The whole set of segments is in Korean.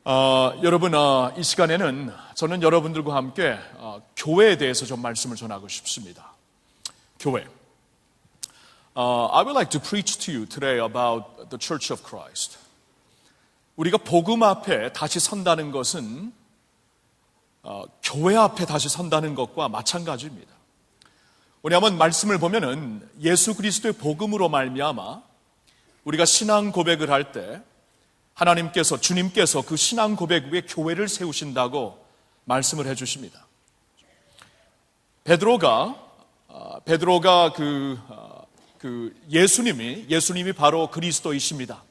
여러분, 이 시간에는 저는 여러분들과 함께 교회에 대해서 좀 말씀을 전하고 싶습니다. 교회. I would like to preach to you today about the Church of Christ. 우리가 복음 앞에 다시 선다는 것은 교회 앞에 다시 선다는 것과 마찬가지입니다. 왜냐하면 말씀을 보면은 예수 그리스도의 복음으로 말미암아 우리가 신앙 고백을 할 때 하나님께서, 주님께서 그 신앙 고백 위에 교회를 세우신다고 말씀을 해주십니다. 베드로가 예수님이 바로 그리스도이십니다.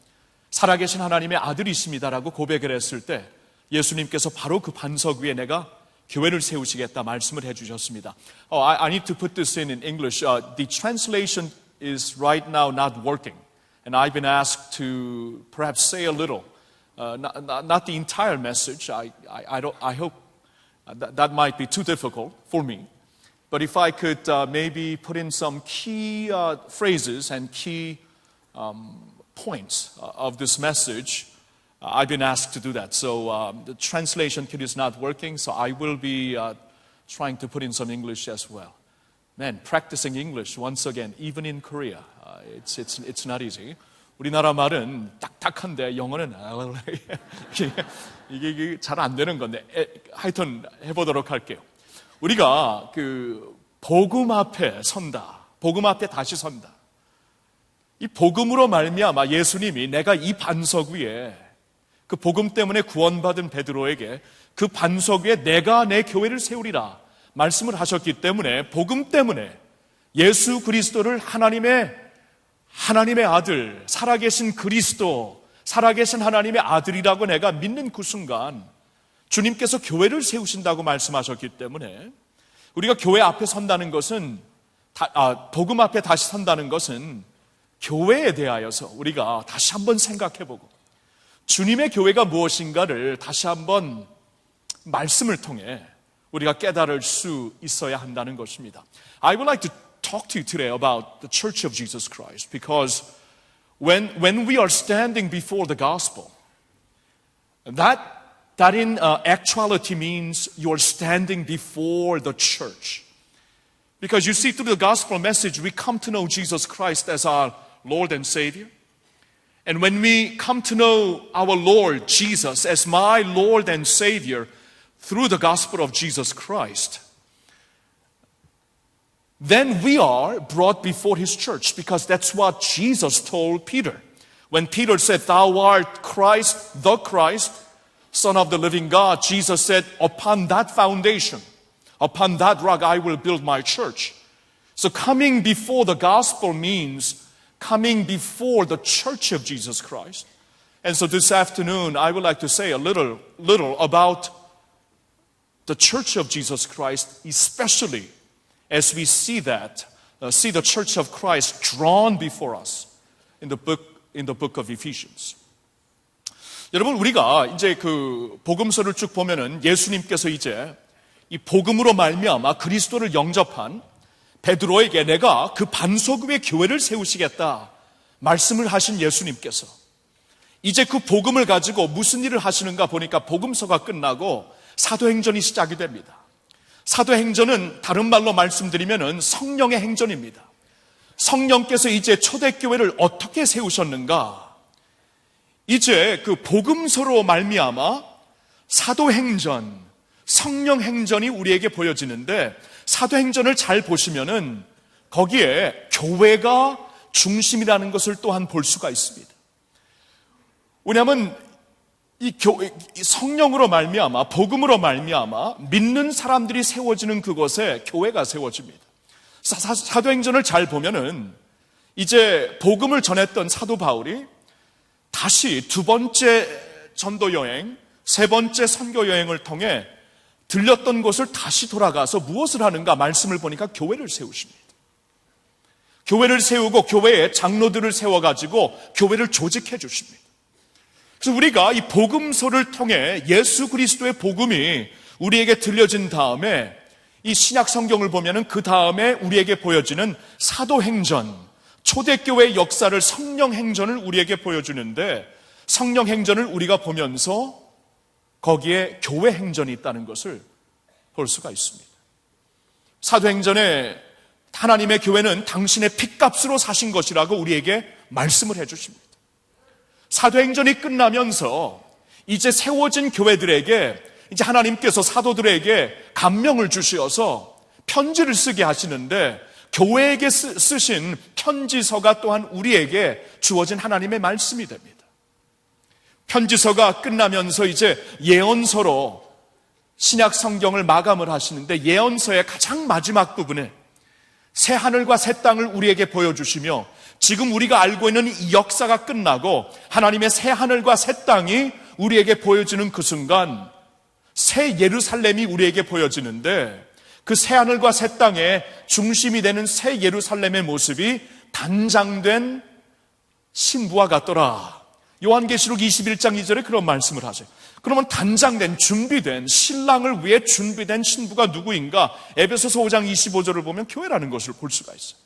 살아계신 하나님의 아들이십니다라고 고백을 했을 때 예수님께서 바로 그 반석 위에 내가 교회를 세우시겠다 말씀을 해주셨습니다. I need to put this in English. The translation is right now not working. And I've been asked to perhaps say a little, not the entire message. I hope that might be too difficult for me. But if I could maybe put in some key phrases and key points of this message, I've been asked to do that. So the translation kit is not working, so I will be trying to put in some English as well. Man, practicing English once again, even in Korea, it's not easy. 우리나라 말은 딱딱한데 영어는 이게 잘 안 되는 건데 하여튼 해보도록 할게요. 우리가 그 복음 앞에 선다, 복음 앞에 다시 선다. 이 복음으로 말미암아 예수님이 내가 이 반석 위에 그 복음 때문에 구원받은 베드로에게 그 반석 위에 내가 내 교회를 세우리라 말씀을 하셨기 때문에 복음 때문에 예수 그리스도를 하나님의 아들, 살아계신 그리스도, 살아계신 하나님의 아들이라고 내가 믿는 그 순간 주님께서 교회를 세우신다고 말씀하셨기 때문에 우리가 교회 앞에 선다는 것은 복음 앞에 다시 선다는 것은 교회에 대하여서 우리가 다시 한번 생각해보고 주님의 교회가 무엇인가를 다시 한번 말씀을 통해 우리가 깨달을 수 있어야 한다는 것입니다. I would like to talk to you today about the Church of Jesus Christ because when we are standing before the gospel, that in actuality means you're standing before the church. Because you see, through the gospel message, we come to know Jesus Christ as our Lord and Savior. And when we come to know our Lord Jesus as my Lord and Savior through the gospel of Jesus Christ, then we are brought before His church because that's what Jesus told Peter. When Peter said, "Thou art Christ, the Christ, Son of the living God," Jesus said, "Upon that foundation, upon that rock I will build my church." So coming before the gospel means coming before the church of Jesus Christ. And so this afternoon I would like to say a little about the church of Jesus Christ, especially as we see the church of Christ drawn before us in the book of Ephesians. 여러분, 우리가 이제 그 복음서를 쭉 보면은 예수님께서 이제 이 복음으로 말미암아 그리스도를 영접한 베드로에게 내가 그 반석 위에 교회를 세우시겠다 말씀을 하신 예수님께서 이제 그 복음을 가지고 무슨 일을 하시는가 보니까 복음서가 끝나고 사도행전이 시작이 됩니다. 사도행전은 다른 말로 말씀드리면은 성령의 행전입니다. 성령께서 이제 초대교회를 어떻게 세우셨는가? 이제 그 복음서로 말미암아 사도행전, 성령행전이 우리에게 보여지는데 사도행전을 잘 보시면은 거기에 교회가 중심이라는 것을 또한 볼 수가 있습니다. 왜냐하면 이 성령으로 말미암아, 복음으로 말미암아 믿는 사람들이 세워지는 그곳에 교회가 세워집니다. 사도행전을 잘 보면은 이제 복음을 전했던 사도 바울이 다시 두 번째 전도 여행, 세 번째 선교 여행을 통해 들렸던 곳을 다시 돌아가서 무엇을 하는가 말씀을 보니까 교회를 세우십니다. 교회를 세우고 교회에 장로들을 세워가지고 교회를 조직해 주십니다. 그래서 우리가 이 복음서를 통해 예수 그리스도의 복음이 우리에게 들려진 다음에 이 신약 성경을 보면은 그 다음에 우리에게 보여지는 사도행전, 초대교회의 역사를 성령행전을 우리에게 보여주는데 성령행전을 우리가 보면서 거기에 교회 행전이 있다는 것을 볼 수가 있습니다. 사도행전에 하나님의 교회는 당신의 핏값으로 사신 것이라고 우리에게 말씀을 해주십니다. 사도행전이 끝나면서 이제 세워진 교회들에게 이제 하나님께서 사도들에게 감명을 주시어서 편지를 쓰게 하시는데, 교회에게 쓰신 편지서가 또한 우리에게 주어진 하나님의 말씀이 됩니다. 편지서가 끝나면서 이제 예언서로 신약 성경을 마감을 하시는데, 예언서의 가장 마지막 부분에 새 하늘과 새 땅을 우리에게 보여주시며, 지금 우리가 알고 있는 이 역사가 끝나고 하나님의 새 하늘과 새 땅이 우리에게 보여지는 그 순간 새 예루살렘이 우리에게 보여지는데, 그 새 하늘과 새 땅의 중심이 되는 새 예루살렘의 모습이 단장된 신부와 같더라. 요한계시록 21장 2절에 그런 말씀을 하세요. 그러면 단장된, 준비된, 신랑을 위해 준비된 신부가 누구인가? 에베소서 5장 25절을 보면 교회라는 것을 볼 수가 있어요.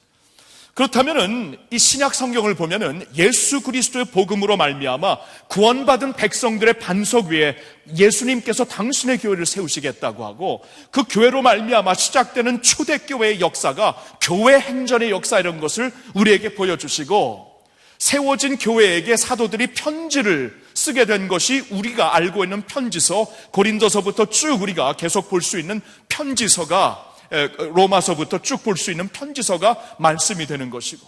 그렇다면은 이 신약 성경을 보면은 예수 그리스도의 복음으로 말미암아 구원받은 백성들의 반석 위에 예수님께서 당신의 교회를 세우시겠다고 하고, 그 교회로 말미암아 시작되는 초대교회의 역사가 교회 행전의 역사, 이런 것을 우리에게 보여주시고, 세워진 교회에게 사도들이 편지를 쓰게 된 것이 우리가 알고 있는 편지서, 고린도서부터 쭉 우리가 계속 볼 수 있는 편지서가, 로마서부터 쭉 볼 수 있는 편지서가 말씀이 되는 것이고,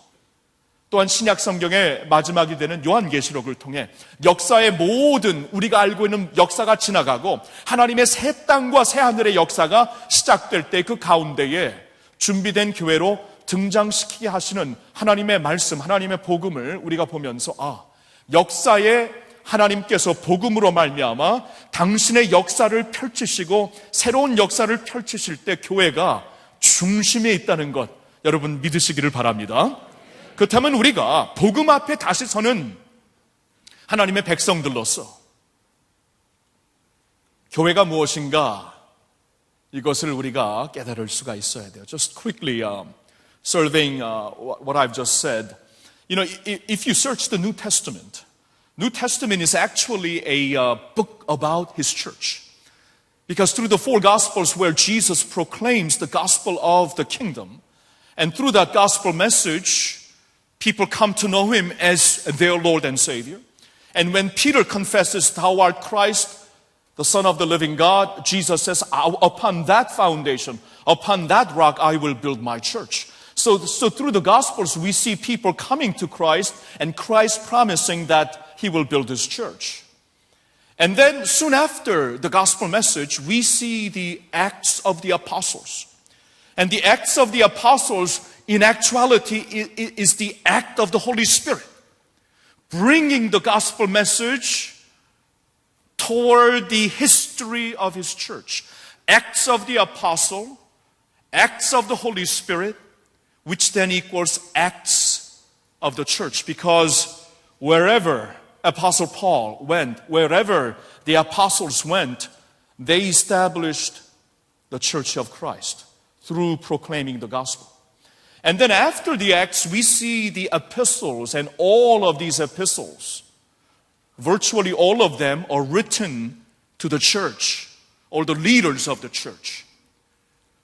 또한 신약 성경의 마지막이 되는 요한계시록을 통해 역사의 모든 우리가 알고 있는 역사가 지나가고 하나님의 새 땅과 새 하늘의 역사가 시작될 때 그 가운데에 준비된 교회로 등장시키게 하시는 하나님의 말씀, 하나님의 복음을 우리가 보면서, 역사에 하나님께서 복음으로 말미암아 당신의 역사를 펼치시고 새로운 역사를 펼치실 때 교회가 중심에 있다는 것, 여러분 믿으시기를 바랍니다. 그렇다면 우리가 복음 앞에 다시 서는 하나님의 백성들로서 교회가 무엇인가, 이것을 우리가 깨달을 수가 있어야 돼요. Just quickly surveying what I've just said. You know, if you search the New Testament is actually a book about His church. Because through the four Gospels where Jesus proclaims the gospel of the kingdom, and through that gospel message, people come to know Him as their Lord and Savior. And when Peter confesses, "Thou art Christ, the Son of the living God," Jesus says, "Upon that foundation, upon that rock, I will build my church." So through the Gospels, we see people coming to Christ and Christ promising that He will build His church. And then soon after the gospel message, we see the Acts of the Apostles. And the Acts of the Apostles, in actuality, is the act of the Holy Spirit, bringing the gospel message toward the history of His church. Acts of the Apostle, Acts of the Holy Spirit, which then equals Acts of the church. Because wherever Apostle Paul went, wherever the apostles went, they established the church of Christ through proclaiming the gospel. And then after the Acts, we see the epistles, and all of these epistles, virtually all of them, are written to the church or the leaders of the church.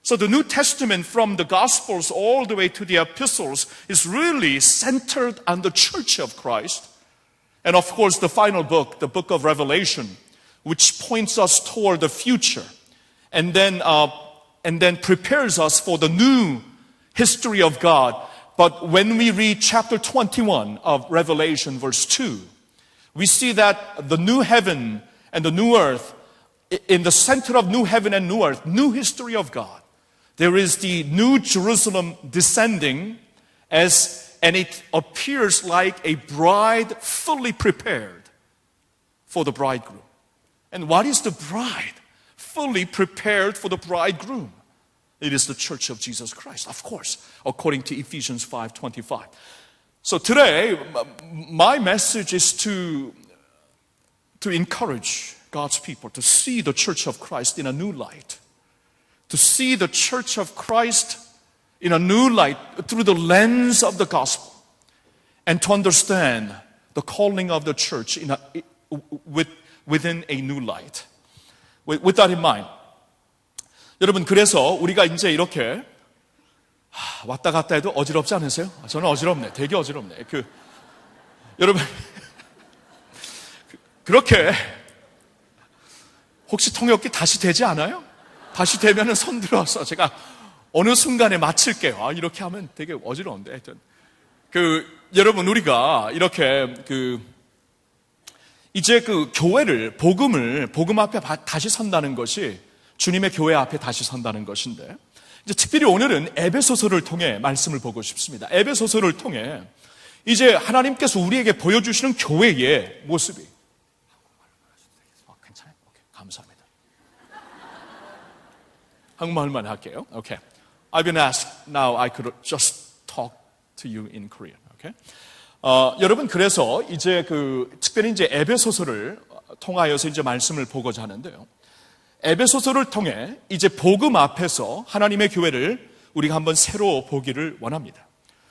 So the New Testament, from the Gospels all the way to the epistles, is really centered on the church of Christ. And of course, the final book, the book of Revelation, which points us toward the future and then prepares us for the new history of God. But when we read chapter 21 of Revelation, verse 2, we see that the new heaven and the new earth, in the center of new heaven and new earth, new history of God, there is the new Jerusalem descending and it appears like a bride fully prepared for the bridegroom. And what is the bride fully prepared for the bridegroom? It is the church of Jesus Christ, of course, according to Ephesians 5:25. So today, my message is to encourage God's people to see the church of Christ in a new light, to see the church of Christ in a new light through the lens of the gospel, and to understand the calling of the church within a new light. With that in mind. 여러분, 그래서 우리가 이제 이렇게 왔다 갔다 해도 어지럽지 않으세요? 저는 어지럽네. 되게 어지럽네. 여러분, 그렇게 혹시 통역기 다시 되지 않아요? 다시 되면은 손 들어서 제가 어느 순간에 맞힐게요. 이렇게 하면 되게 어지러운데. 하여튼. 여러분, 우리가 이렇게 이제 교회를, 복음 앞에 다시 선다는 것이 주님의 교회 앞에 다시 선다는 것인데, 이제 특별히 오늘은 에베소서를 통해 말씀을 보고 싶습니다. 에베소서를 통해 이제 하나님께서 우리에게 보여주시는 교회의 모습이. 괜찮아요? 오케이, 감사합니다. 한국말만 할게요. 오케이. I've been asked, now I could just talk to you in Korean. 오케이. 여러분, 그래서 이제 특별히 이제 에베소서를 통하여서 이제 말씀을 보고자 하는데요. 에베소서를 통해 이제 복음 앞에서 하나님의 교회를 우리가 한번 새로 보기를 원합니다.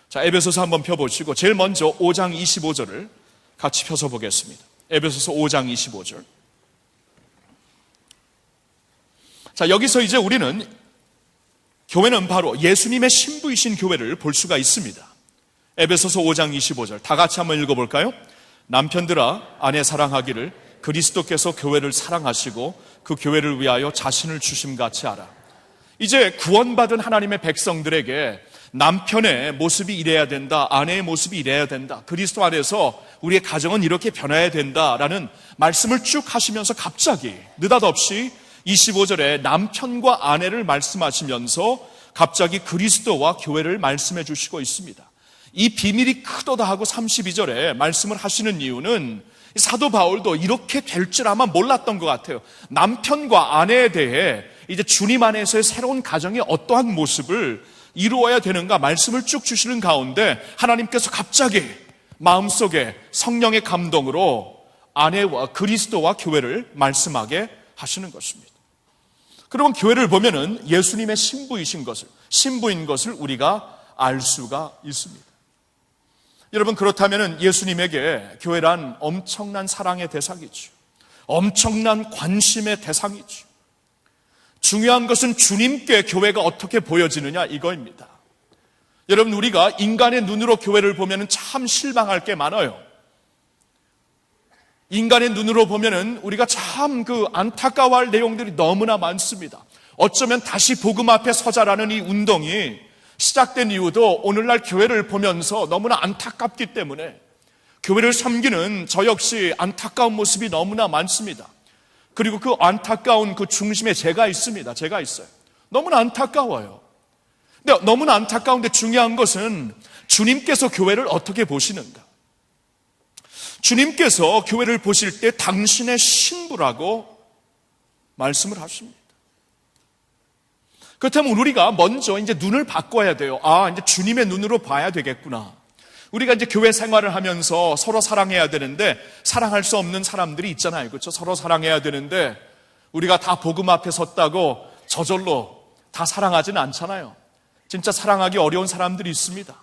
자, 에베소서 한번 펴보시고 제일 먼저 5장 25절을 같이 펴서 보겠습니다. 에베소서 5장 25절. 자, 여기서 이제 우리는 교회는 바로 예수님의 신부이신 교회를 볼 수가 있습니다. 에베소서 5장 25절 다 같이 한번 읽어볼까요? 남편들아 아내 사랑하기를 그리스도께서 교회를 사랑하시고 그 교회를 위하여 자신을 주심같이 하라. 이제 구원받은 하나님의 백성들에게 남편의 모습이 이래야 된다, 아내의 모습이 이래야 된다, 그리스도 안에서 우리의 가정은 이렇게 변해야 된다라는 말씀을 쭉 하시면서 갑자기 느닷없이 25절에 남편과 아내를 말씀하시면서 갑자기 그리스도와 교회를 말씀해 주시고 있습니다. 이 비밀이 크도다 하고 32절에 말씀을 하시는 이유는 사도 바울도 이렇게 될 줄 아마 몰랐던 것 같아요. 남편과 아내에 대해 이제 주님 안에서의 새로운 가정이 어떠한 모습을 이루어야 되는가 말씀을 쭉 주시는 가운데 하나님께서 갑자기 마음속에 성령의 감동으로 아내와 그리스도와 교회를 말씀하게 하시는 것입니다. 그러면 교회를 보면은 예수님의 신부인 것을 우리가 알 수가 있습니다. 여러분, 그렇다면 예수님에게 교회란 엄청난 사랑의 대상이죠. 엄청난 관심의 대상이죠. 중요한 것은 주님께 교회가 어떻게 보여지느냐 이거입니다. 여러분, 우리가 인간의 눈으로 교회를 보면 참 실망할 게 많아요. 인간의 눈으로 보면 우리가 참 안타까워할 내용들이 너무나 많습니다. 어쩌면 다시 복음 앞에 서자라는 이 운동이 시작된 이유도 오늘날 교회를 보면서 너무나 안타깝기 때문에 교회를 섬기는 저 역시 안타까운 모습이 너무나 많습니다. 그리고 그 안타까운 그 중심에 제가 있습니다. 제가 있어요. 너무나 안타까워요. 근데 너무나 안타까운데 중요한 것은 주님께서 교회를 어떻게 보시는가? 주님께서 교회를 보실 때 당신의 신부라고 말씀을 하십니다. 그렇다면 우리가 먼저 이제 눈을 바꿔야 돼요. 이제 주님의 눈으로 봐야 되겠구나. 우리가 이제 교회 생활을 하면서 서로 사랑해야 되는데 사랑할 수 없는 사람들이 있잖아요. 그렇죠? 서로 사랑해야 되는데 우리가 다 복음 앞에 섰다고 저절로 다 사랑하지는 않잖아요. 진짜 사랑하기 어려운 사람들이 있습니다.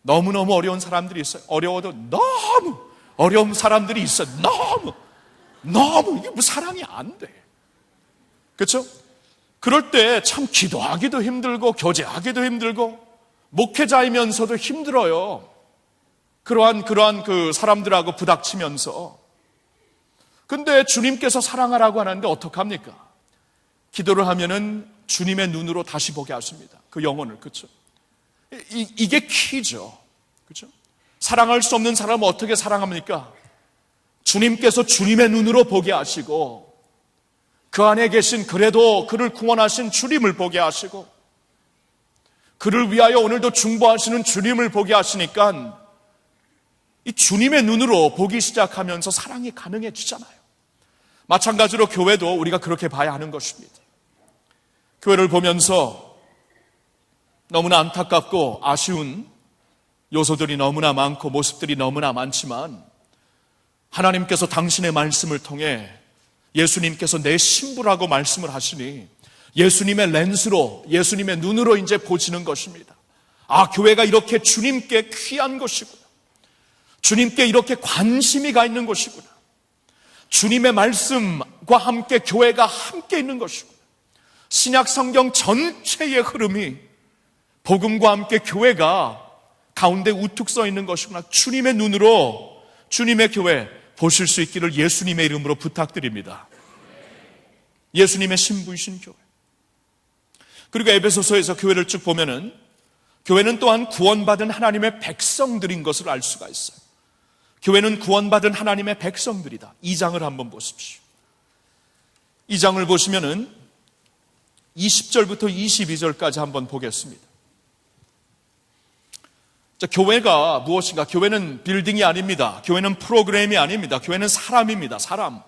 너무너무 어려운 사람들이 있어요. 어려워도 너무 어려운 사람들이 있어요. 너무 이게 뭐 사랑이 안 돼. 그렇죠? 그럴 때 참 기도하기도 힘들고 교제하기도 힘들고 목회자이면서도 힘들어요. 그러한 그 사람들하고 부닥치면서. 근데 주님께서 사랑하라고 하는데 어떡합니까? 기도를 하면은 주님의 눈으로 다시 보게 하십니다. 그 영혼을. 그렇죠? 이게 키죠. 그렇죠? 사랑할 수 없는 사람은 어떻게 사랑합니까? 주님께서 주님의 눈으로 보게 하시고 그 안에 계신 그래도 그를 구원하신 주님을 보게 하시고 그를 위하여 오늘도 중보하시는 주님을 보게 하시니까 이 주님의 눈으로 보기 시작하면서 사랑이 가능해지잖아요. 마찬가지로 교회도 우리가 그렇게 봐야 하는 것입니다. 교회를 보면서 너무나 안타깝고 아쉬운 요소들이 너무나 많고 모습들이 너무나 많지만 하나님께서 당신의 말씀을 통해 예수님께서 내 신부라고 말씀을 하시니 예수님의 렌스로, 예수님의 눈으로 이제 보시는 것입니다. 교회가 이렇게 주님께 귀한 것이구나. 주님께 이렇게 관심이 가 있는 것이구나. 주님의 말씀, 함께 교회가 함께 있는 것이고, 신약 성경 전체의 흐름이 복음과 함께 교회가 가운데 우뚝 서 있는 것이구나. 주님의 눈으로 주님의 교회 보실 수 있기를 예수님의 이름으로 부탁드립니다. 예수님의 신부이신 교회. 그리고 에베소서에서 교회를 쭉 보면은 교회는 또한 구원받은 하나님의 백성들인 것을 알 수가 있어요. 교회는 구원받은 하나님의 백성들이다. 2장을 한번 보십시오. 2장을 보시면은 20절부터 22절까지 한번 보겠습니다. 자, 교회가 무엇인가? 교회는 빌딩이 아닙니다. 교회는 프로그램이 아닙니다. 교회는 사람입니다. 사람.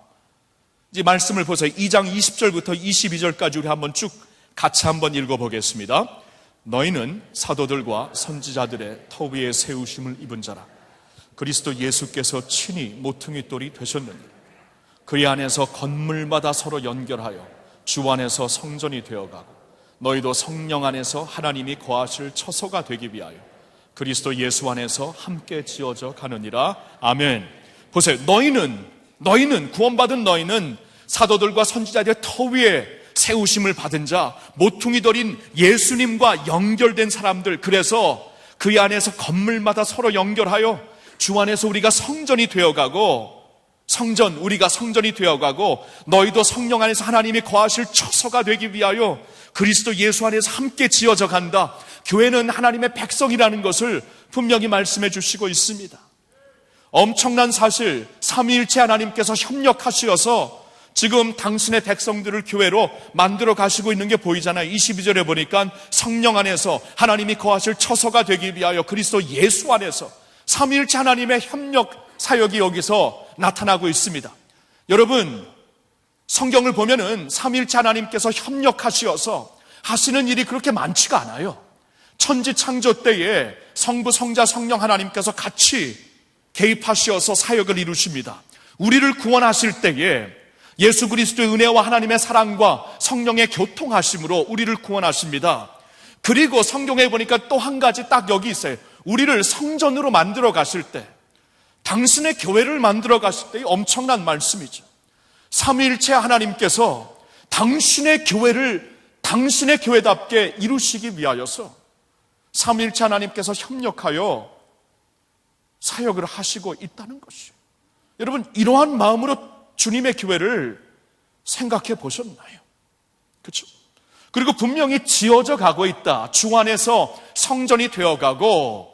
이제 말씀을 보세요. 2장 20절부터 22절까지 우리 한번 쭉 같이 한번 읽어보겠습니다. 너희는 사도들과 선지자들의 터 위에 세우심을 입은 자라. 그리스도 예수께서 친히 모퉁이 돌이 되셨느니라. 그의 안에서 건물마다 서로 연결하여 주 안에서 성전이 되어가고 너희도 성령 안에서 하나님이 거하실 처소가 되기 위하여 그리스도 예수 안에서 함께 지어져 가느니라. 아멘. 보세요. 너희는 구원받은 너희는 사도들과 선지자들의 터 위에 세우심을 받은 자, 모퉁이 돌인 예수님과 연결된 사람들. 그래서 그 안에서 건물마다 서로 연결하여 주 안에서 우리가 성전이 되어가고, 우리가 성전이 되어가고 너희도 성령 안에서 하나님이 거하실 처소가 되기 위하여 그리스도 예수 안에서 함께 지어져 간다. 교회는 하나님의 백성이라는 것을 분명히 말씀해 주시고 있습니다. 엄청난 사실, 삼위일체 하나님께서 협력하시어서 지금 당신의 백성들을 교회로 만들어 가시고 있는 게 보이잖아요. 22절에 보니까 성령 안에서 하나님이 거하실 처소가 되기 위하여 그리스도 예수 안에서, 삼위일체 하나님의 협력 사역이 여기서 나타나고 있습니다. 여러분, 성경을 보면은 삼위일체 하나님께서 협력하시어서 하시는 일이 그렇게 많지가 않아요. 천지 창조 때에 성부, 성자, 성령 하나님께서 같이 개입하시어서 사역을 이루십니다. 우리를 구원하실 때에 예수 그리스도의 은혜와 하나님의 사랑과 성령의 교통하심으로 우리를 구원하십니다. 그리고 성경에 보니까 또 한 가지 딱 여기 있어요. 우리를 성전으로 만들어 가실 때, 당신의 교회를 만들어 가실 때 엄청난 말씀이죠. 삼위일체 하나님께서 당신의 교회를 당신의 교회답게 이루시기 위하여서 삼위일체 하나님께서 협력하여 사역을 하시고 있다는 것이에요. 여러분, 이러한 마음으로 주님의 교회를 생각해 보셨나요? 그렇죠? 그리고 분명히 지어져 가고 있다. 주 안에서 성전이 되어가고,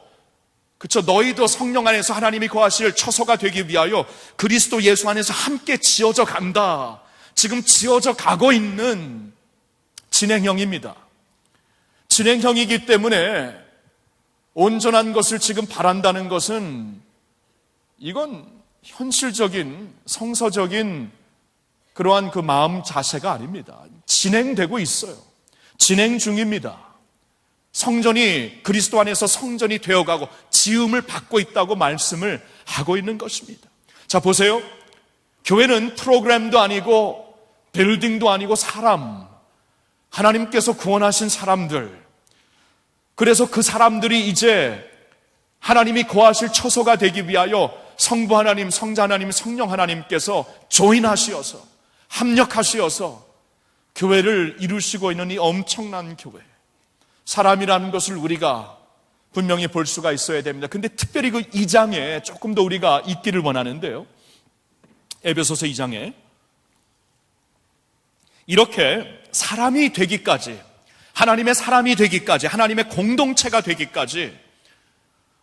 그렇죠? 너희도 성령 안에서 하나님이 거하실 처소가 되기 위하여 그리스도 예수 안에서 함께 지어져 간다. 지금 지어져 가고 있는 진행형입니다. 진행형이기 때문에 온전한 것을 지금 바란다는 것은 이건 현실적인, 성서적인 그러한 그 마음 자세가 아닙니다. 진행되고 있어요. 진행 중입니다. 성전이 그리스도 안에서 성전이 되어가고 지음을 받고 있다고 말씀을 하고 있는 것입니다. 자, 보세요. 교회는 프로그램도 아니고 빌딩도 아니고 사람, 하나님께서 구원하신 사람들, 그래서 그 사람들이 이제 하나님이 거하실 처소가 되기 위하여 성부 하나님, 성자 하나님, 성령 하나님께서 조인하시어서, 합력하시어서 교회를 이루시고 있는 이 엄청난 교회, 사람이라는 것을 우리가 분명히 볼 수가 있어야 됩니다. 근데 특별히 그 2장에 조금 더 우리가 있기를 원하는데요, 에베소서 2장에 이렇게 사람이 되기까지, 하나님의 사람이 되기까지, 하나님의 공동체가 되기까지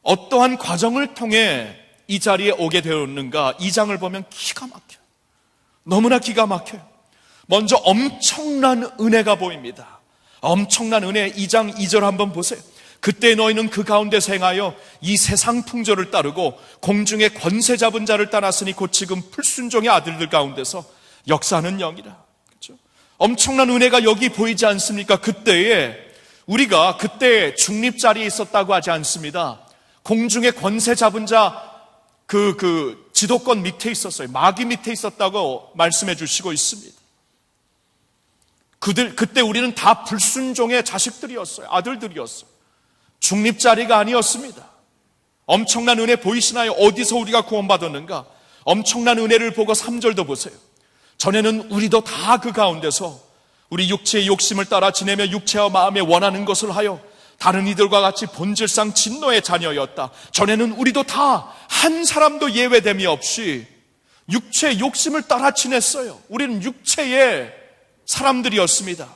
어떠한 과정을 통해 이 자리에 오게 되었는가, 2장을 보면 기가 막혀요. 너무나 기가 막혀요. 먼저 엄청난 은혜가 보입니다. 엄청난 은혜. 2장 2절 한번 보세요. 그때 너희는 그 가운데서 행하여 이 세상 풍조를 따르고 공중의 권세 잡은 자를 따랐으니 곧 지금 불순종의 아들들 가운데서 역사하는 영이라. 그렇죠? 엄청난 은혜가 여기 보이지 않습니까? 그때에 우리가 그때 중립 자리에 있었다고 하지 않습니다. 공중의 권세 잡은 자 그 지도권 밑에 있었어요. 마귀 밑에 있었다고 말씀해 주시고 있습니다. 그때 우리는 다 불순종의 자식들이었어요. 아들들이었어요. 중립 자리가 아니었습니다. 엄청난 은혜 보이시나요? 어디서 우리가 구원받았는가? 엄청난 은혜를 보고 3절도 보세요. 전에는 우리도 다 그 가운데서 우리 육체의 욕심을 따라 지내며 육체와 마음에 원하는 것을 하여 다른 이들과 같이 본질상 진노의 자녀였다. 전에는 우리도 다 한 사람도 예외됨이 없이 육체의 욕심을 따라 지냈어요. 우리는 육체의 사람들이었습니다.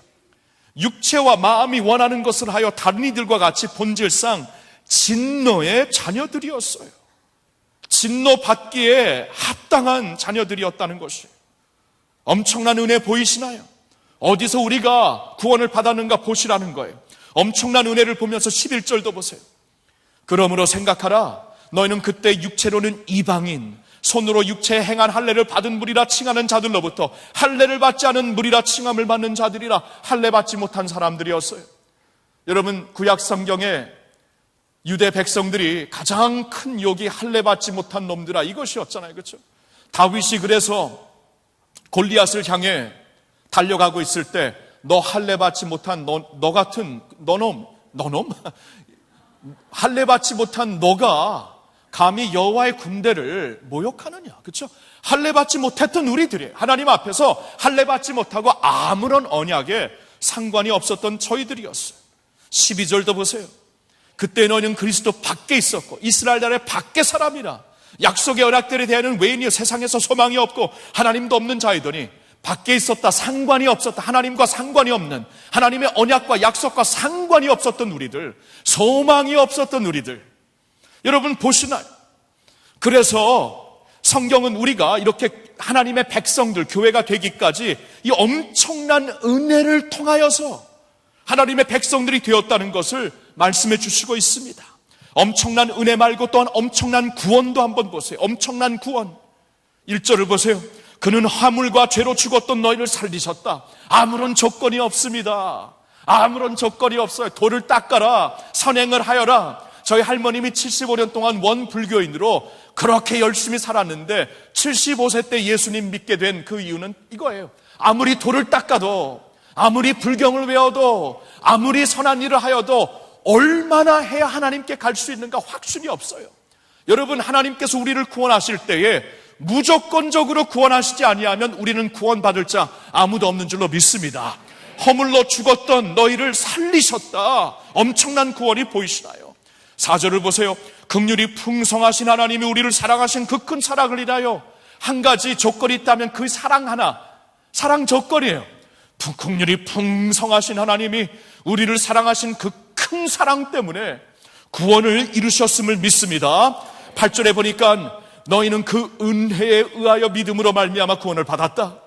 육체와 마음이 원하는 것을 하여 다른 이들과 같이 본질상 진노의 자녀들이었어요. 진노받기에 합당한 자녀들이었다는 것이에요. 엄청난 은혜 보이시나요? 어디서 우리가 구원을 받았는가 보시라는 거예요. 엄청난 은혜를 보면서 11절도 보세요. 그러므로 생각하라. 너희는 그때 육체로는 이방인, 손으로 육체에 행한 할례를 받은 무리라 칭하는 자들로부터 할례를 받지 않은 무리라 칭함을 받는 자들이라 할례 받지 못한 사람들이었어요. 여러분, 구약 성경에 유대 백성들이 가장 큰 욕이 할례 받지 못한 놈들아, 이것이었잖아요. 그렇죠? 다윗이 그래서 골리앗을 향해 달려가고 있을 때 너 할례 받지 못한 너 같은 너놈 할례 받지 못한 너가 감히 여호와의 군대를 모욕하느냐. 그렇죠? 할례 받지 못했던 우리들이 하나님 앞에서 할례 받지 못하고 아무런 언약에 상관이 없었던 저희들이었어요. 12절도 보세요. 그때 너희는 그리스도 밖에 있었고 이스라엘 나라의 밖에 사람이라 약속의 언약들에 대한 외인이여 세상에서 소망이 없고 하나님도 없는 자이더니 밖에 있었다. 상관이 없었다. 하나님과 상관이 없는, 하나님의 언약과 약속과 상관이 없었던 우리들, 소망이 없었던 우리들. 여러분 보시나요? 그래서 성경은 우리가 이렇게 하나님의 백성들, 교회가 되기까지 이 엄청난 은혜를 통하여서 하나님의 백성들이 되었다는 것을 말씀해 주시고 있습니다. 엄청난 은혜 말고 또한 엄청난 구원도 한번 보세요. 엄청난 구원. 1절을 보세요. 그는 화물과 죄로 죽었던 너희를 살리셨다. 아무런 조건이 없습니다. 아무런 조건이 없어요. 돌을 닦아라. 선행을 하여라. 저희 할머님이 75년 동안 원불교인으로 그렇게 열심히 살았는데 75세 때 예수님 믿게 된 그 이유는 이거예요. 아무리 돌을 닦아도, 아무리 불경을 외워도, 아무리 선한 일을 하여도 얼마나 해야 하나님께 갈 수 있는가 확신이 없어요. 여러분, 하나님께서 우리를 구원하실 때에 무조건적으로 구원하시지 아니하면 우리는 구원받을 자 아무도 없는 줄로 믿습니다. 허물로 죽었던 너희를 살리셨다. 엄청난 구원이 보이시나요? 4절을 보세요. 긍휼이 풍성하신 하나님이 우리를 사랑하신 그 큰 사랑을 인하여 한 가지 조건이 있다면 그 사랑 하나, 사랑 조건이에요. 긍휼이 풍성하신 하나님이 우리를 사랑하신 그 큰 사랑 때문에 구원을 이루셨음을 믿습니다. 8절에 보니까 너희는 그 은혜에 의하여 믿음으로 말미암아 구원을 받았다.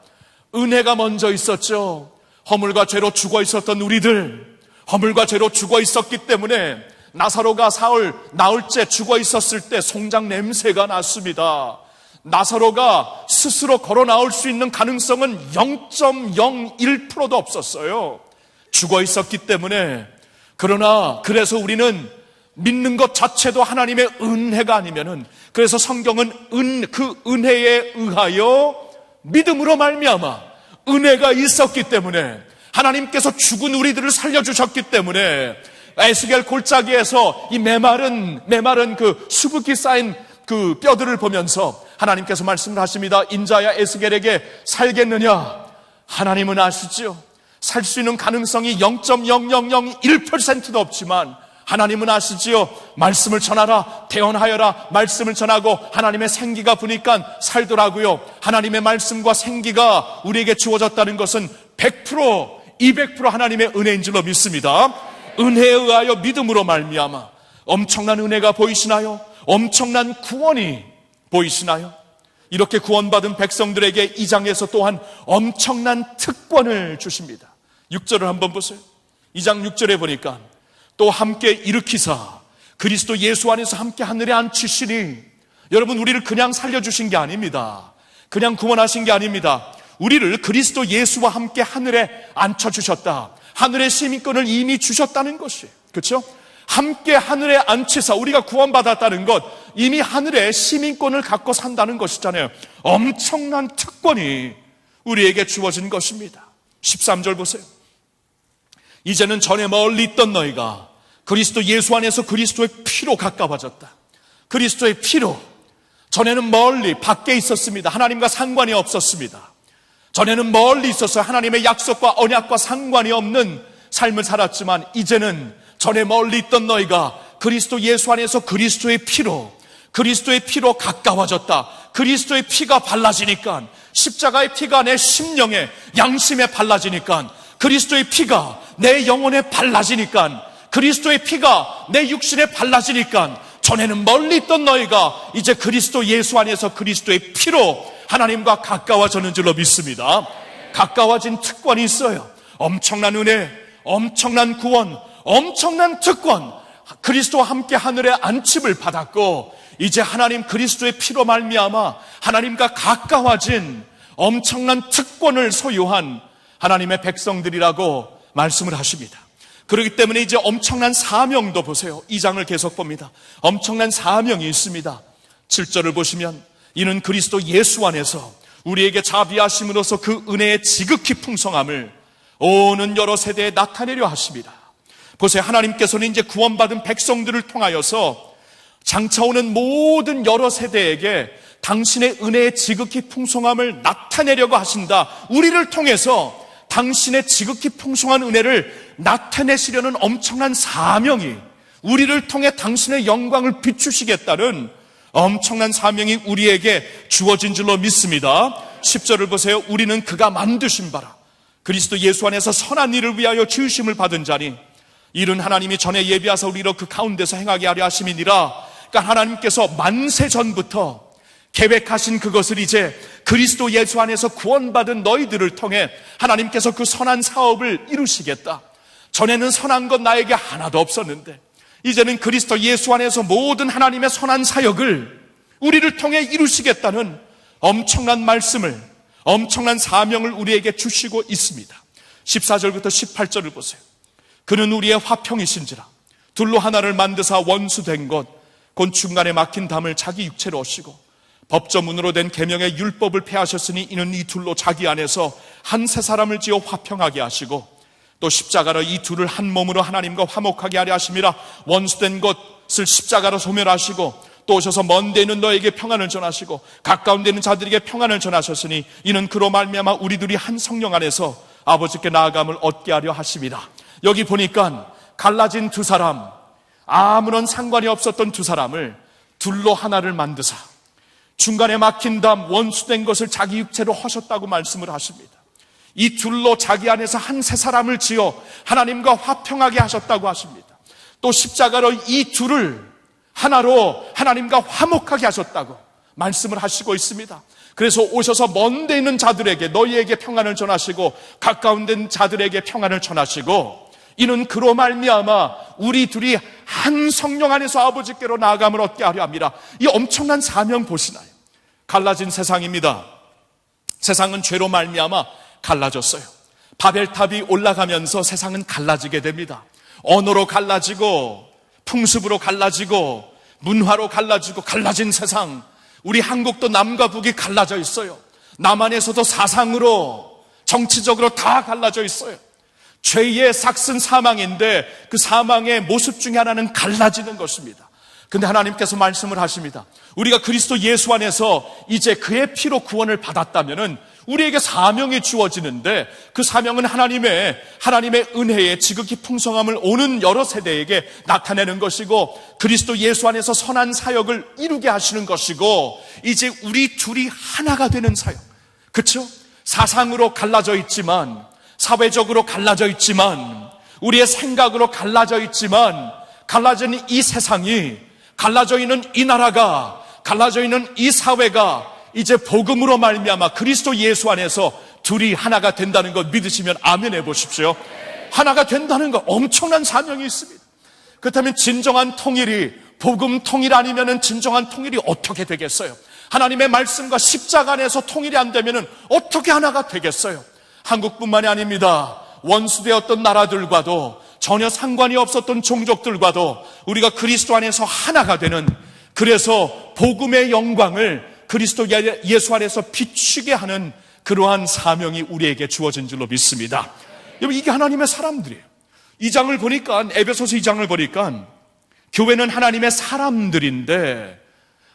은혜가 먼저 있었죠. 허물과 죄로 죽어 있었던 우리들, 허물과 죄로 죽어 있었기 때문에 나사로가 사흘 나흘째 죽어 있었을 때 송장 냄새가 났습니다. 나사로가 스스로 걸어 나올 수 있는 가능성은 0.01%도 없었어요. 죽어 있었기 때문에. 그러나 그래서 우리는 믿는 것 자체도 하나님의 은혜가 아니면은, 그래서 성경은 그 은혜에 의하여 믿음으로 말미암아 은혜가 있었기 때문에, 하나님께서 죽은 우리들을 살려주셨기 때문에 에스겔 골짜기에서 이 메마른 그 수북이 쌓인 그 뼈들을 보면서 하나님께서 말씀을 하십니다. 인자야 에스겔에게 살겠느냐? 하나님은 아시지요. 살 수 있는 가능성이 0.0001%도 없지만 하나님은 아시지요. 말씀을 전하라, 태언하여라. 말씀을 전하고 하나님의 생기가 부니까 살더라고요. 하나님의 말씀과 생기가 우리에게 주어졌다는 것은 100%, 200% 하나님의 은혜인 줄로 믿습니다. 은혜에 의하여 믿음으로 말미암아 엄청난 은혜가 보이시나요? 엄청난 구원이 보이시나요? 이렇게 구원받은 백성들에게 이 장에서 또한 엄청난 특권을 주십니다. 6절을 한번 보세요. 2장 6절에 보니까 또 함께 일으키사 그리스도 예수 안에서 함께 하늘에 앉히시니, 여러분, 우리를 그냥 살려주신 게 아닙니다. 그냥 구원하신 게 아닙니다. 우리를 그리스도 예수와 함께 하늘에 앉혀주셨다. 하늘의 시민권을 이미 주셨다는 것이에요. 그렇죠? 함께 하늘에 앉히사, 우리가 구원받았다는 것, 이미 하늘의 시민권을 갖고 산다는 것이잖아요. 엄청난 특권이 우리에게 주어진 것입니다. 13절 보세요. 이제는 전에 멀리 있던 너희가 그리스도 예수 안에서 그리스도의 피로 가까워졌다. 그리스도의 피로. 전에는 멀리 밖에 있었습니다. 하나님과 상관이 없었습니다. 전에는 멀리 있어서 하나님의 약속과 언약과 상관이 없는 삶을 살았지만 이제는 전에 멀리 있던 너희가 그리스도 예수 안에서 그리스도의 피로 가까워졌다. 그리스도의 피가 발라지니까, 십자가의 피가 내 심령에, 양심에 발라지니까, 그리스도의 피가 내 영혼에 발라지니까, 그리스도의 피가 내 육신에 발라지니까, 전에는 멀리 있던 너희가 이제 그리스도 예수 안에서 그리스도의 피로 하나님과 가까워졌는 줄로 믿습니다. 가까워진 특권이 있어요. 엄청난 은혜, 엄청난 구원, 엄청난 특권, 그리스도와 함께 하늘의 안침을 받았고, 이제 하나님 그리스도의 피로 말미암아 하나님과 가까워진 엄청난 특권을 소유한 하나님의 백성들이라고 말씀을 하십니다. 그렇기 때문에 이제 엄청난 사명도 보세요. 2장을 계속 봅니다. 엄청난 사명이 있습니다. 7절을 보시면 이는 그리스도 예수 안에서 우리에게 자비하심으로써 그 은혜의 지극히 풍성함을 오는 여러 세대에 나타내려 하십니다. 보세요. 하나님께서는 이제 구원받은 백성들을 통하여서 장차 오는 모든 여러 세대에게 당신의 은혜의 지극히 풍성함을 나타내려고 하신다. 우리를 통해서 당신의 지극히 풍성한 은혜를 나타내시려는 엄청난 사명이, 우리를 통해 당신의 영광을 비추시겠다는 엄청난 사명이 우리에게 주어진 줄로 믿습니다. 10절을 보세요. 우리는 그가 만드신 바라 그리스도 예수 안에서 선한 일을 위하여 지으심을 받은 자니 이는 하나님이 전에 예비하사 우리로 그 가운데서 행하게 하려 하심이니라. 그러니까 하나님께서 만세 전부터 계획하신 그것을 이제 그리스도 예수 안에서 구원받은 너희들을 통해 하나님께서 그 선한 사업을 이루시겠다. 전에는 선한 것 나에게 하나도 없었는데 이제는 그리스도 예수 안에서 모든 하나님의 선한 사역을 우리를 통해 이루시겠다는 엄청난 말씀을, 엄청난 사명을 우리에게 주시고 있습니다. 14절부터 18절을 보세요. 그는 우리의 화평이신지라 둘로 하나를 만드사 원수된 것 곧 중간에 막힌 담을 자기 육체로 오시고 법조문으로 된 계명의 율법을 폐하셨으니 이는 이 둘로 자기 안에서 한 새 사람을 지어 화평하게 하시고 또 십자가로 이 둘을 한 몸으로 하나님과 화목하게 하려 하심이라. 원수된 것을 십자가로 소멸하시고 또 오셔서 먼 데 있는 너에게 평안을 전하시고 가까운 데 있는 자들에게 평안을 전하셨으니 이는 그로 말미암아 우리들이 한 성령 안에서 아버지께 나아감을 얻게 하려 하심이라. 여기 보니까 갈라진 두 사람, 아무런 상관이 없었던 두 사람을 둘로 하나를 만드사 중간에 막힌 담, 원수된 것을 자기 육체로 하셨다고 말씀을 하십니다. 이 둘로 자기 안에서 한 새 사람을 지어 하나님과 화평하게 하셨다고 하십니다. 또 십자가로 이 둘을 하나로 하나님과 화목하게 하셨다고 말씀을 하시고 있습니다. 그래서 오셔서 먼 데 있는 자들에게 너희에게 평안을 전하시고 가까운 데 있는 자들에게 평안을 전하시고 이는 그로 말미암아 우리 둘이 한 성령 안에서 아버지께로 나아감을 얻게 하려 합니다. 이 엄청난 사명 보시나요? 갈라진 세상입니다. 세상은 죄로 말미암아 갈라졌어요. 바벨탑이 올라가면서 세상은 갈라지게 됩니다. 언어로 갈라지고 풍습으로 갈라지고 문화로 갈라지고 갈라진 세상. 우리 한국도 남과 북이 갈라져 있어요. 남한에서도 사상으로 정치적으로 다 갈라져 있어요. 죄의 삭슨 사망인데 그 사망의 모습 중에 하나는 갈라지는 것입니다. 근데 하나님께서 말씀을 하십니다. 우리가 그리스도 예수 안에서 이제 그의 피로 구원을 받았다면은 우리에게 사명이 주어지는데 그 사명은 하나님의 은혜의 지극히 풍성함을 오는 여러 세대에게 나타내는 것이고 그리스도 예수 안에서 선한 사역을 이루게 하시는 것이고 이제 우리 둘이 하나가 되는 사역. 그렇죠? 사상으로 갈라져 있지만 사회적으로 갈라져 있지만 우리의 생각으로 갈라져 있지만 갈라진 이 세상이 갈라져 있는 이 나라가 갈라져 있는 이 사회가 이제 복음으로 말미암아 그리스도 예수 안에서 둘이 하나가 된다는 것 믿으시면 아멘 해보십시오. 하나가 된다는 것 엄청난 사명이 있습니다. 그렇다면 진정한 통일이 복음 통일 아니면은 진정한 통일이 어떻게 되겠어요? 하나님의 말씀과 십자가 안에서 통일이 안 되면은 어떻게 하나가 되겠어요? 한국뿐만이 아닙니다. 원수되었던 나라들과도 전혀 상관이 없었던 종족들과도 우리가 그리스도 안에서 하나가 되는, 그래서 복음의 영광을 그리스도 예수 안에서 비추게 하는 그러한 사명이 우리에게 주어진 줄로 믿습니다. 여러분, 이게 하나님의 사람들이에요. 2장을 보니까, 에베소서 2장을 보니까 교회는 하나님의 사람들인데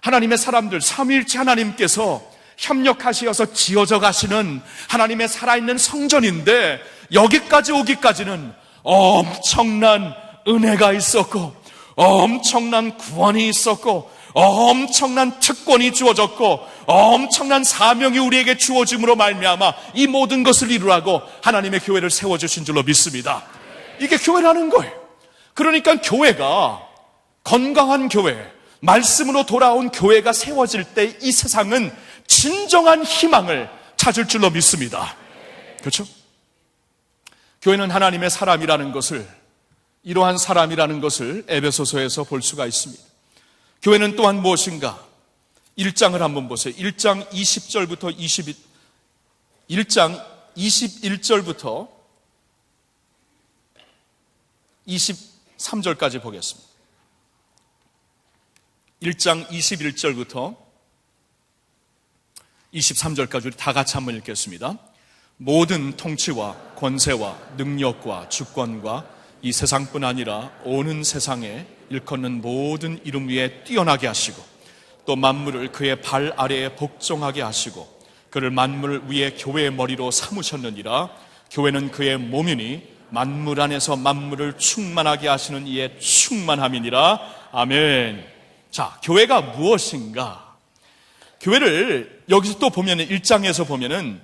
하나님의 사람들, 삼위일체 하나님께서 협력하시어서 지어져 가시는 하나님의 살아있는 성전인데, 여기까지 오기까지는 엄청난 은혜가 있었고, 엄청난 구원이 있었고, 엄청난 특권이 주어졌고, 엄청난 사명이 우리에게 주어짐으로 말미암아 이 모든 것을 이루라고 하나님의 교회를 세워주신 줄로 믿습니다. 이게 교회라는 거예요. 그러니까 교회가, 건강한 교회, 말씀으로 돌아온 교회가 세워질 때 이 세상은 진정한 희망을 찾을 줄로 믿습니다. 그렇죠? 교회는 하나님의 사람이라는 것을, 이러한 사람이라는 것을 에베소서에서 볼 수가 있습니다. 교회는 또한 무엇인가? 1장을 한번 보세요. 1장 20절부터 1장 21절부터 23절까지 보겠습니다. 1장 21절부터 23절까지 우리 다 같이 한번 읽겠습니다. 모든 통치와 권세와 능력과 주권과 이 세상뿐 아니라 오는 세상에 일컫는 모든 이름 위에 뛰어나게 하시고, 또 만물을 그의 발 아래에 복종하게 하시고, 그를 만물 위에 교회의 머리로 삼으셨느니라. 교회는 그의 몸이니 만물 안에서 만물을 충만하게 하시는 이의 충만함이니라. 아멘. 자, 교회가 무엇인가? 교회를 여기서 또 보면, 1장에서 보면은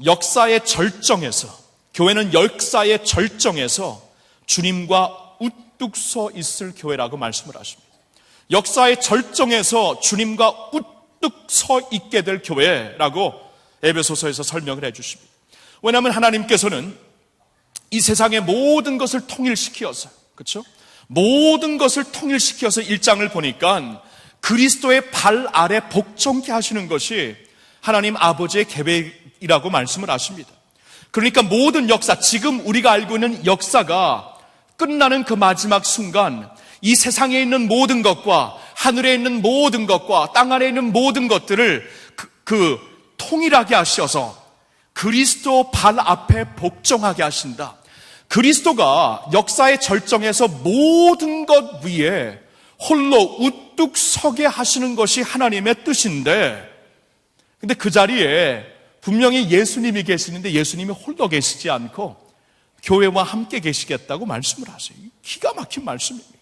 역사의 절정에서, 교회는 역사의 절정에서 주님과 우뚝 서 있을 교회라고 말씀을 하십니다. 역사의 절정에서 주님과 우뚝 서 있게 될 교회라고 에베소서에서 설명을 해주십니다. 왜냐하면 하나님께서는 이 세상의 모든 것을 통일시켜서, 그렇죠? 모든 것을 통일시켜서 1장을 보니까 그리스도의 발 아래 복종케 하시는 것이 하나님 아버지의 계획이라고 말씀을 하십니다. 그러니까 모든 역사, 지금 우리가 알고 있는 역사가 끝나는 그 마지막 순간, 이 세상에 있는 모든 것과 하늘에 있는 모든 것과 땅 아래에 있는 모든 것들을 통일하게 하셔서 그리스도 발 앞에 복종하게 하신다. 그리스도가 역사의 절정에서 모든 것 위에 홀로 우뚝 서게 하시는 것이 하나님의 뜻인데, 근데 그 자리에 분명히 예수님이 계시는데 예수님이 홀로 계시지 않고 교회와 함께 계시겠다고 말씀을 하세요. 기가 막힌 말씀입니다.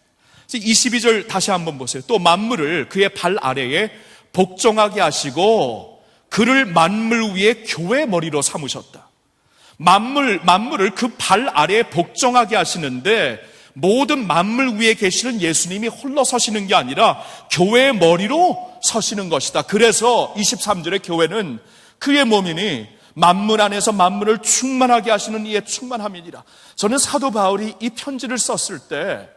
22절 다시 한번 보세요. 또 만물을 그의 발 아래에 복종하게 하시고 그를 만물 위에 교회 머리로 삼으셨다. 만물을 그 발 아래에 복종하게 하시는데, 모든 만물 위에 계시는 예수님이 홀로 서시는 게 아니라 교회의 머리로 서시는 것이다. 그래서 23절에 교회는 그의 몸이니 만물 안에서 만물을 충만하게 하시는 이의 충만함이니라. 저는 사도 바울이 이 편지를 썼을 때,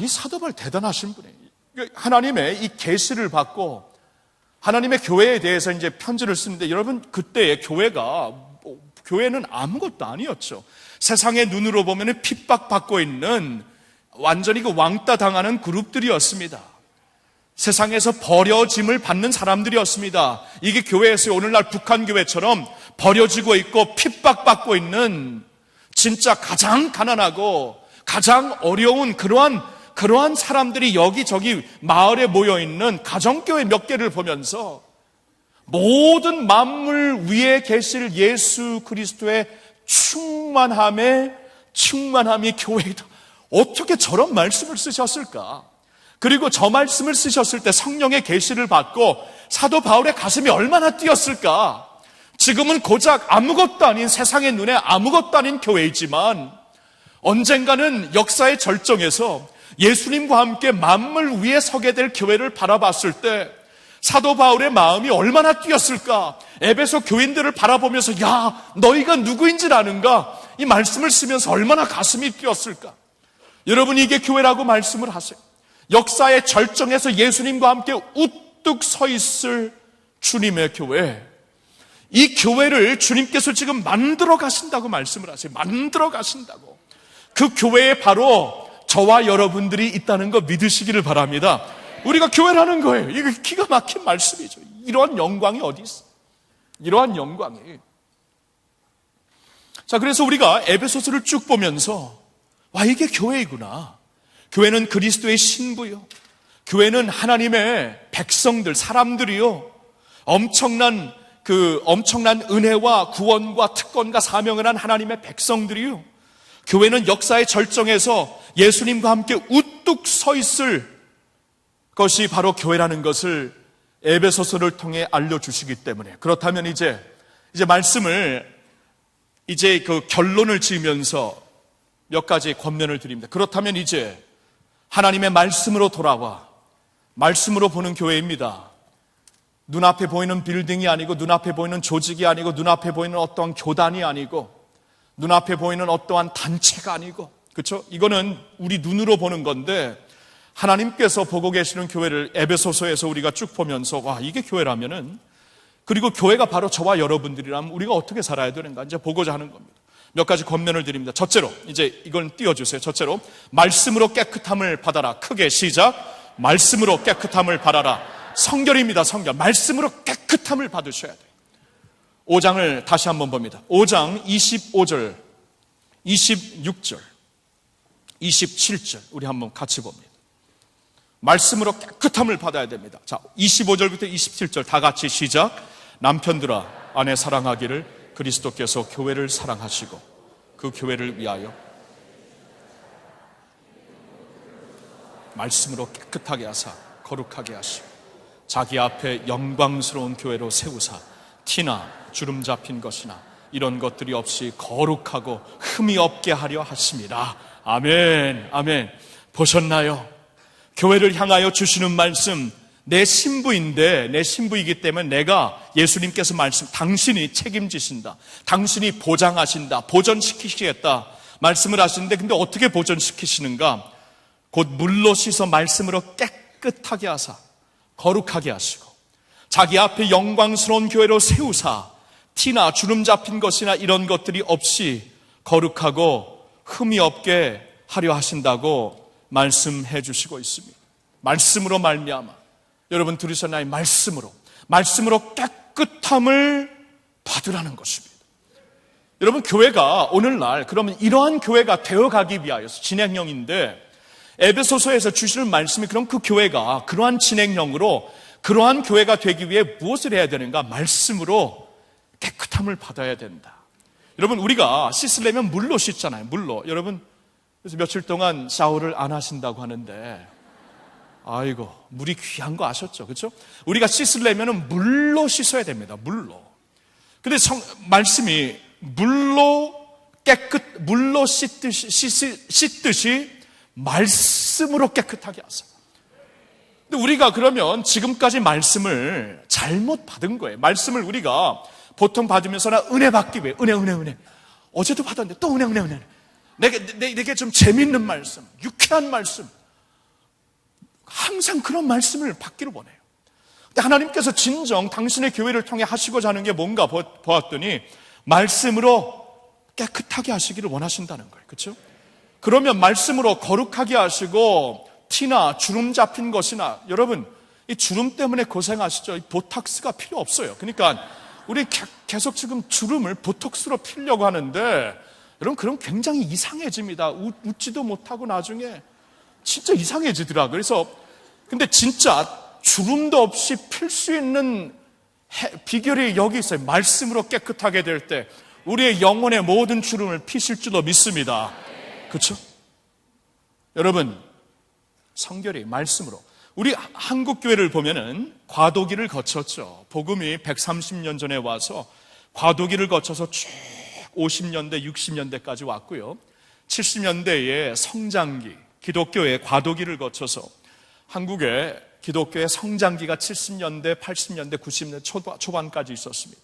이 사도 바울 대단하신 분이에요. 하나님의 이 계시를 받고 하나님의 교회에 대해서 이제 편지를 쓰는데, 여러분 그때의 교회는 아무것도 아니었죠. 세상의 눈으로 보면 핍박받고 있는 완전히 그 왕따 당하는 그룹들이었습니다. 세상에서 버려짐을 받는 사람들이었습니다. 이게 교회에서 오늘날 북한 교회처럼 버려지고 있고 핍박받고 있는, 진짜 가장 가난하고 가장 어려운 그러한 사람들이 여기저기 마을에 모여있는 가정교회 몇 개를 보면서 모든 만물 위에 계실 예수 그리스도의 충만함이 교회이다. 어떻게 저런 말씀을 쓰셨을까? 그리고 저 말씀을 쓰셨을 때 성령의 계시를 받고 사도 바울의 가슴이 얼마나 뛰었을까? 지금은 고작 아무것도 아닌, 세상의 눈에 아무것도 아닌 교회이지만 언젠가는 역사의 절정에서 예수님과 함께 만물 위에 서게 될 교회를 바라봤을 때 사도 바울의 마음이 얼마나 뛰었을까? 에베소 교인들을 바라보면서 야, 너희가 누구인지 아는가? 이 말씀을 쓰면서 얼마나 가슴이 뛰었을까? 여러분, 이게 교회라고 말씀을 하세요. 역사의 절정에서 예수님과 함께 우뚝 서 있을 주님의 교회, 이 교회를 주님께서 지금 만들어 가신다고 말씀을 하세요. 만들어 가신다고. 그 교회에 바로 저와 여러분들이 있다는 거 믿으시기를 바랍니다. 우리가 교회라는 거예요. 이거 기가 막힌 말씀이죠. 이러한 영광이 어디 있어? 이러한 영광이. 자, 그래서 우리가 에베소서를 쭉 보면서 이게 교회이구나. 교회는 그리스도의 신부요. 교회는 하나님의 백성들, 사람들이요. 엄청난 은혜와 구원과 특권과 사명을 한 하나님의 백성들이요. 교회는 역사의 절정에서 예수님과 함께 우뚝 서 있을 것이 바로 교회라는 것을 에베소서를 통해 알려주시기 때문에, 그렇다면 이제 말씀을 그 결론을 지으면서 몇 가지 권면을 드립니다. 그렇다면 이제 하나님의 말씀으로 돌아와 말씀으로 보는 교회입니다. 눈앞에 보이는 빌딩이 아니고, 눈앞에 보이는 조직이 아니고, 눈앞에 보이는 어떠한 교단이 아니고, 눈앞에 보이는 어떠한 단체가 아니고, 그렇죠? 이거는 우리 눈으로 보는 건데, 하나님께서 보고 계시는 교회를 에베소서에서 우리가 쭉 보면서, 와, 이게 교회라면은, 그리고 교회가 바로 저와 여러분들이라면 우리가 어떻게 살아야 되는가 이제 보고자 하는 겁니다. 몇 가지 권면을 드립니다. 첫째로, 이제 이건 띄워주세요. 첫째로, 말씀으로 깨끗함을 받아라. 크게 시작. 말씀으로 깨끗함을 받아라. 성결입니다. 성결. 말씀으로 깨끗함을 받으셔야 돼요. 5장을 다시 한번 봅니다. 5장 25절, 26절, 27절 우리 한번 같이 봅니다. 말씀으로 깨끗함을 받아야 됩니다. 자, 25절부터 27절 다 같이 시작. 남편들아, 아내 사랑하기를 그리스도께서 교회를 사랑하시고 그 교회를 위하여 말씀으로 깨끗하게 하사 거룩하게 하시고 자기 앞에 영광스러운 교회로 세우사 티나 주름 잡힌 것이나 이런 것들이 없이 거룩하고 흠이 없게 하려 하십니다. 아멘, 아멘. 보셨나요? 교회를 향하여 주시는 말씀, 내 신부인데, 내 신부이기 때문에 내가 예수님께서 당신이 책임지신다, 당신이 보장하신다, 보존시키시겠다 말씀을 하시는데, 근데 어떻게 보존시키시는가? 곧 물로 씻어 말씀으로 깨끗하게 하사 거룩하게 하시고 자기 앞에 영광스러운 교회로 세우사 티나 주름 잡힌 것이나 이런 것들이 없이 거룩하고 흠이 없게 하려 하신다고 말씀해 주시고 있습니다. 말씀으로 말미암아, 여러분 들으셨나요? 말씀으로 깨끗함을 받으라는 것입니다. 여러분, 교회가 오늘날 그러면 이러한 교회가 되어가기 위하여서 진행형인데, 에베소서에서 주시는 말씀이 그럼 그 교회가 그러한 진행형으로 그러한 교회가 되기 위해 무엇을 해야 되는가? 말씀으로 깨끗함을 받아야 된다. 여러분, 우리가 씻으려면 물로 씻잖아요. 물로. 여러분, 그래서 며칠 동안 샤워를 안 하신다고 하는데, 아이고, 물이 귀한 거 아셨죠? 그렇죠? 우리가 씻으려면 물로 씻어야 됩니다. 물로. 근데 말씀이 물로 씻듯이 말씀으로 깨끗하게 하세요. 근데 우리가 그러면 지금까지 말씀을 잘못 받은 거예요. 말씀을 우리가 보통 받으면서 나 은혜 받기 위해 은혜. 어제도 받았는데 또 은혜. 내게 좀 재밌는 말씀, 유쾌한 말씀, 항상 그런 말씀을 받기를 원해요. 근데 하나님께서 진정 당신의 교회를 통해 하시고자 하는 게 뭔가 보았더니 말씀으로 깨끗하게 하시기를 원하신다는 거예요. 그렇죠? 그러면 말씀으로 거룩하게 하시고 티나 주름 잡힌 것이나, 여러분 이 주름 때문에 고생하시죠? 이 보톡스가 필요 없어요. 그러니까 우리 계속 지금 주름을 보톡스로 피려고 하는데, 여러분 그럼 굉장히 이상해집니다. 웃지도 못하고 나중에 진짜 이상해지더라고요. 그래서 근데 진짜 주름도 없이 필 수 있는 비결이 여기 있어요. 말씀으로 깨끗하게 될 때 우리의 영혼의 모든 주름을 피실 줄로 믿습니다. 그렇죠? 여러분, 성결이 말씀으로, 우리 한국 교회를 보면은 과도기를 거쳤죠. 복음이 130년 전에 와서 과도기를 거쳐서 쭉 50년대, 60년대까지 왔고요. 70년대에 성장기, 기독교의 과도기를 거쳐서 한국의 기독교의 성장기가 70년대, 80년대, 90년대 초반까지 있었습니다.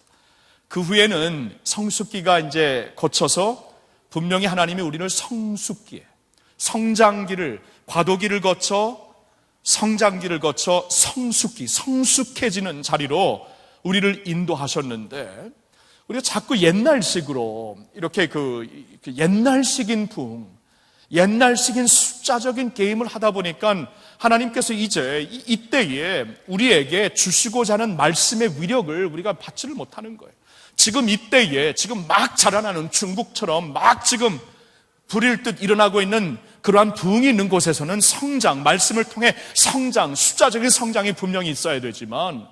그 후에는 성숙기가 이제 거쳐서 분명히 하나님이 우리를 성숙기에, 성장기를, 과도기를 거쳐 성장기를 거쳐 성숙기, 성숙해지는 자리로 우리를 인도하셨는데, 우리가 자꾸 옛날식으로 이렇게 그 옛날식인 부흥, 옛날식인 숫자적인 게임을 하다 보니까 하나님께서 이제 이때에 우리에게 주시고자 하는 말씀의 위력을 우리가 받지를 못하는 거예요. 지금 이때에 지금 막 자라나는 중국처럼 막 지금 불일 듯 일어나고 있는 그러한 부흥이 있는 곳에서는 성장, 말씀을 통해 성장, 숫자적인 성장이 분명히 있어야 되지만,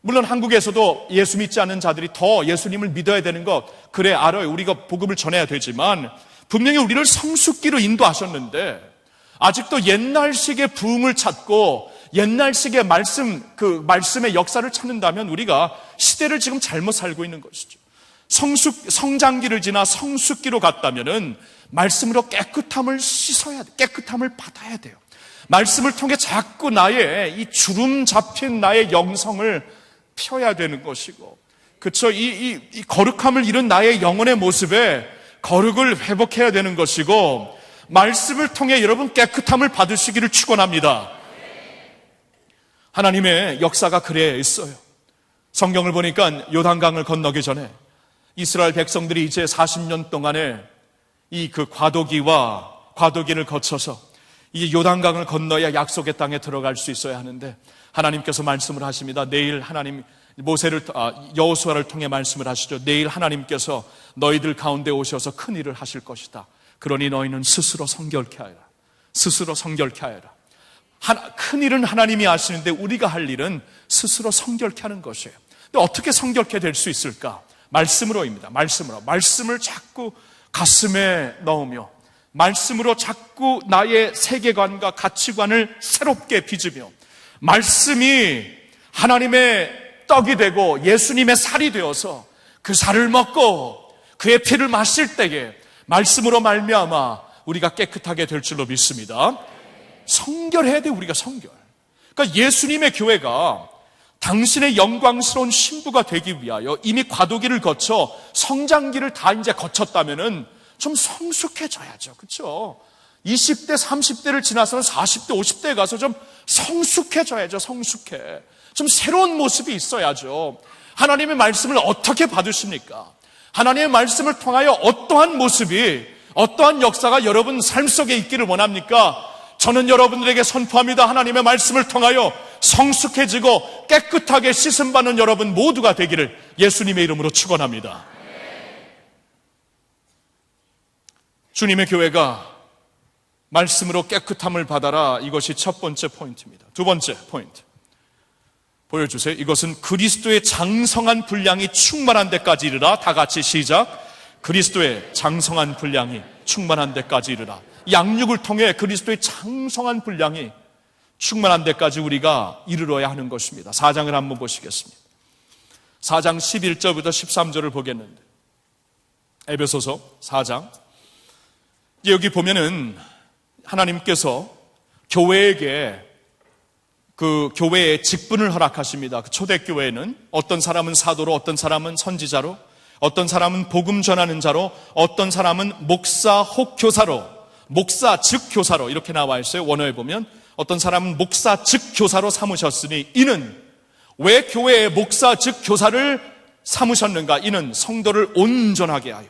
물론 한국에서도 예수 믿지 않는 자들이 더 예수님을 믿어야 되는 것, 그래 알아요. 우리가 복음을 전해야 되지만 분명히 우리를 성숙기로 인도하셨는데 아직도 옛날식의 부흥을 찾고 옛날식의 말씀의 역사를 찾는다면 우리가 시대를 지금 잘못 살고 있는 것이죠. 성장기를 지나 성숙기로 갔다면은 말씀으로 깨끗함을 씻어야 돼. 깨끗함을 받아야 돼요. 말씀을 통해 자꾸 나의 이 주름 잡힌 나의 영성을 펴야 되는 것이고, 그쵸? 이 거룩함을 잃은 나의 영혼의 모습에 거룩을 회복해야 되는 것이고, 말씀을 통해 여러분 깨끗함을 받으시기를 축원합니다. 하나님의 역사가 그래야 있어요. 성경을 보니까 요단강을 건너기 전에 이스라엘 백성들이 이제 40년 동안에 이 과도기를 거쳐서 이 요단강을 건너야 약속의 땅에 들어갈 수 있어야 하는데 하나님께서 말씀을 하십니다. 내일 하나님 여호수아를 통해 말씀을 하시죠. 내일 하나님께서 너희들 가운데 오셔서 큰 일을 하실 것이다. 그러니 너희는 스스로 성결케 하여라. 스스로 성결케 하여라. 큰 일은 하나님이 하시는데 우리가 할 일은 스스로 성결케 하는 것이에요. 근데 어떻게 성결케 될 수 있을까? 말씀으로입니다. 말씀을 자꾸 가슴에 넣으며 말씀으로 자꾸 나의 세계관과 가치관을 새롭게 빚으며 말씀이 하나님의 떡이 되고 예수님의 살이 되어서 그 살을 먹고 그의 피를 마실 때에 말씀으로 말미암아 우리가 깨끗하게 될 줄로 믿습니다. 성결해야 돼. 우리가 성결. 그러니까 예수님의 교회가 당신의 영광스러운 신부가 되기 위하여 이미 과도기를 거쳐 성장기를 다 이제 거쳤다면은 좀 성숙해져야죠. 그렇죠? 20대, 30대를 지나서는 40대, 50대에 가서 좀 성숙해져야죠. 성숙해. 좀 새로운 모습이 있어야죠. 하나님의 말씀을 어떻게 받으십니까? 하나님의 말씀을 통하여 어떠한 모습이, 어떠한 역사가 여러분 삶 속에 있기를 원합니까? 저는 여러분들에게 선포합니다. 하나님의 말씀을 통하여 성숙해지고 깨끗하게 씻음받는 여러분 모두가 되기를 예수님의 이름으로 축원합니다. 주님의 교회가 말씀으로 깨끗함을 받아라. 이것이 첫 번째 포인트입니다. 두 번째 포인트 보여주세요. 이것은 그리스도의 장성한 분량이 충만한 데까지 이르라. 다 같이 시작. 그리스도의 장성한 분량이 충만한 데까지 이르라. 양육을 통해 그리스도의 장성한 분량이 충만한 데까지 우리가 이르러야 하는 것입니다. 4장을 한번 보시겠습니다. 4장 11절부터 13절을 보겠는데, 에베소서 4장. 여기 보면은 하나님께서 교회에게 그 교회의 직분을 허락하십니다. 그 초대교회는 어떤 사람은 사도로, 어떤 사람은 선지자로, 어떤 사람은 복음 전하는 자로, 어떤 사람은 목사 혹 교사로, 목사 즉 교사로 이렇게 나와 있어요. 원어에 보면 어떤 사람은 목사 즉 교사로 삼으셨으니 이는 왜 교회의 목사 즉 교사를 삼으셨는가? 이는 성도를 온전하게 하여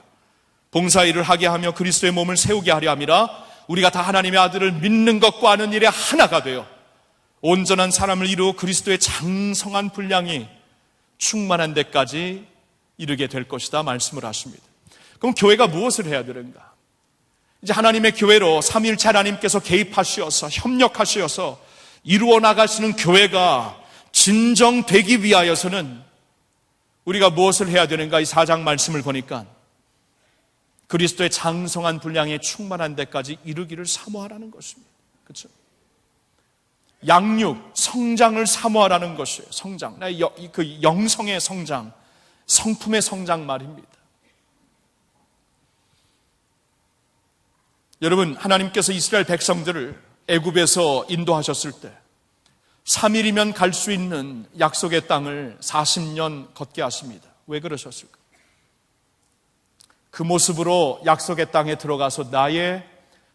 봉사일을 하게 하며 그리스도의 몸을 세우게 하려 함이라. 우리가 다 하나님의 아들을 믿는 것과 아는 일에 하나가 되어 온전한 사람을 이루어 그리스도의 장성한 분량이 충만한 데까지 이르게 될 것이다 말씀을 하십니다. 그럼 교회가 무엇을 해야 되는가? 이제 하나님의 교회로 삼위일체 하나님께서 개입하시어서 협력하시어서 이루어 나가시는 교회가 진정되기 위하여서는 우리가 무엇을 해야 되는가? 이 4장 말씀을 보니까 그리스도의 장성한 분량이 충만한 데까지 이르기를 사모하라는 것입니다. 그렇죠? 양육, 성장을 사모하라는 것이에요. 성장, 그 영성의 성장, 성품의 성장 말입니다. 여러분, 하나님께서 이스라엘 백성들을 애굽에서 인도하셨을 때 3일이면 갈 수 있는 약속의 땅을 40년 걷게 하십니다. 왜 그러셨을까? 그 모습으로 약속의 땅에 들어가서 나의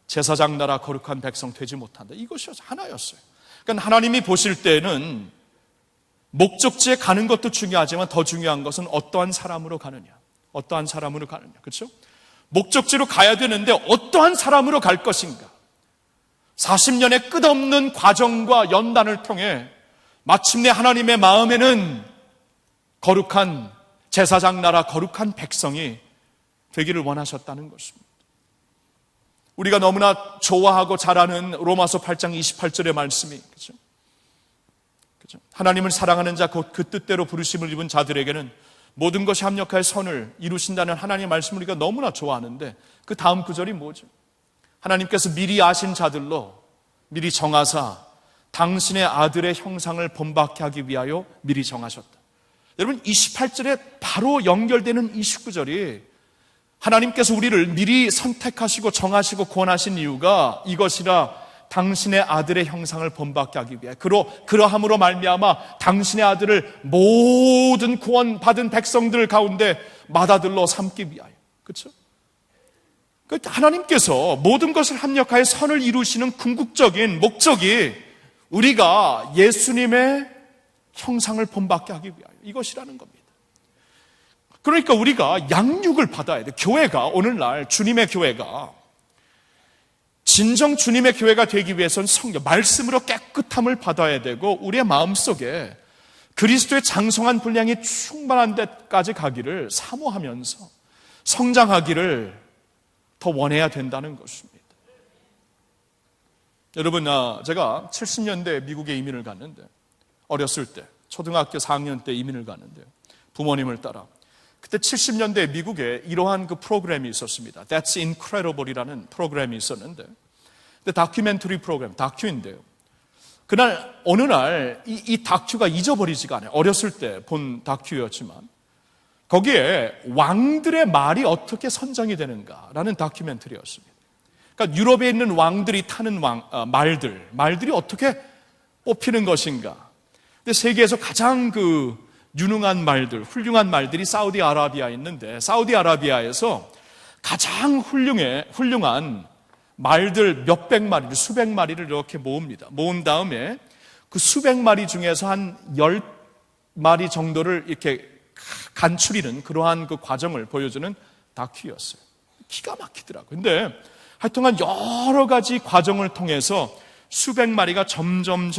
제사장 나라 거룩한 백성 되지 못한다. 이것이 하나였어요. 그러니까 하나님이 보실 때는 목적지에 가는 것도 중요하지만 더 중요한 것은 어떠한 사람으로 가느냐. 어떠한 사람으로 가느냐. 그렇죠? 목적지로 가야 되는데 어떠한 사람으로 갈 것인가. 40년의 끝없는 과정과 연단을 통해 마침내 하나님의 마음에는 거룩한 제사장 나라 거룩한 백성이 되기를 원하셨다는 것입니다. 우리가 너무나 좋아하고 잘 아는 로마서 8장 28절의 말씀이 그렇죠? 그렇죠? 하나님을 사랑하는 자, 곧 그 뜻대로 부르심을 입은 자들에게는 모든 것이 합력하여 선을 이루신다는 하나님의 말씀을 우리가 너무나 좋아하는데, 그 다음 구절이 뭐죠? 하나님께서 미리 아신 자들로 미리 정하사 당신의 아들의 형상을 본받게 하기 위하여 미리 정하셨다. 여러분, 28절에 바로 연결되는 29절이 하나님께서 우리를 미리 선택하시고 정하시고 구원하신 이유가 이것이라, 당신의 아들의 형상을 본받게 하기 위해, 그러함으로 말미암아 당신의 아들을 모든 구원받은 백성들 가운데 맏아들로 삼기 위하여. 그렇죠? 하나님께서 모든 것을 합력하여 선을 이루시는 궁극적인 목적이 우리가 예수님의 형상을 본받게 하기 위하여 이것이라는 겁니다. 그러니까 우리가 양육을 받아야 돼. 교회가, 오늘날 주님의 교회가 진정 주님의 교회가 되기 위해서는 성령, 말씀으로 깨끗함을 받아야 되고, 우리의 마음속에 그리스도의 장성한 분량이 충만한 데까지 가기를 사모하면서 성장하기를 더 원해야 된다는 것입니다. 여러분, 제가 70년대 미국에 이민을 갔는데, 어렸을 때 초등학교 4학년 때 이민을 갔는데 부모님을 따라, 그때 70년대 미국에 이러한 그 프로그램이 있었습니다. That's Incredible이라는 프로그램이 있었는데, 근데 다큐멘터리 프로그램, 다큐인데요. 그날 어느 날 이 다큐가 잊어버리지가 않아요. 어렸을 때 본 다큐였지만 거기에 왕들의 말이 어떻게 선정이 되는가라는 다큐멘터리였습니다. 그러니까 유럽에 있는 왕들이 타는 말들이 어떻게 뽑히는 것인가. 근데 세계에서 가장 유능한 말들, 훌륭한 말들이 사우디아라비아에 있는데, 사우디아라비아에서 가장 훌륭한 말들 몇백 마리를, 수백 마리를 이렇게 모읍니다. 모은 다음에 그 수백 마리 중에서 한 10마리 정도를 이렇게 간추리는 그러한 그 과정을 보여주는 다큐였어요. 기가 막히더라고요. 근데 하여튼간 여러 가지 과정을 통해서 수백 마리가 점점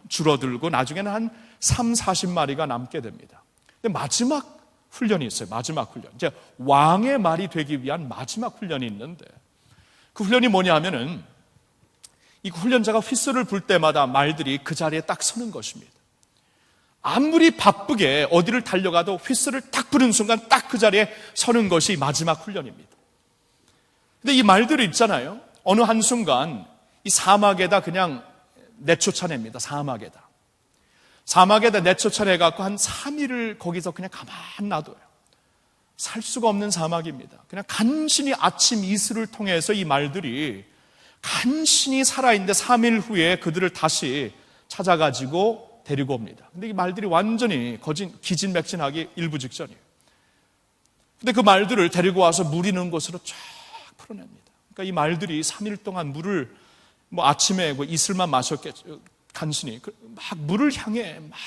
줄어들고 나중에는 한 30-40마리가 남게 됩니다. 근데 마지막 훈련이 있어요. 마지막 훈련. 이제 왕의 말이 되기 위한 마지막 훈련이 있는데, 그 훈련이 뭐냐 하면은, 이 훈련자가 휘슬을 불 때마다 말들이 그 자리에 딱 서는 것입니다. 아무리 바쁘게 어디를 달려가도 휘슬을 딱 부는 순간 딱 그 자리에 서는 것이 마지막 훈련입니다. 근데 이 말들이 있잖아요. 어느 한순간 이 사막에다 그냥 내쫓아냅니다. 사막에다 내쫓아내갖고 한 3일을 거기서 그냥 가만 놔둬요. 살 수가 없는 사막입니다. 그냥 간신히 아침 이슬을 통해서 이 말들이 간신히 살아있는데 3일 후에 그들을 다시 찾아가지고 데리고 옵니다. 근데 이 말들이 완전히 기진맥진하기 일부 직전이에요. 근데 그 말들을 데리고 와서 물 있는 곳으로 쫙 풀어냅니다. 그러니까 이 말들이 3일 동안 물을 아침에 이슬만 마셨겠죠. 간신히 막 물을 향해 막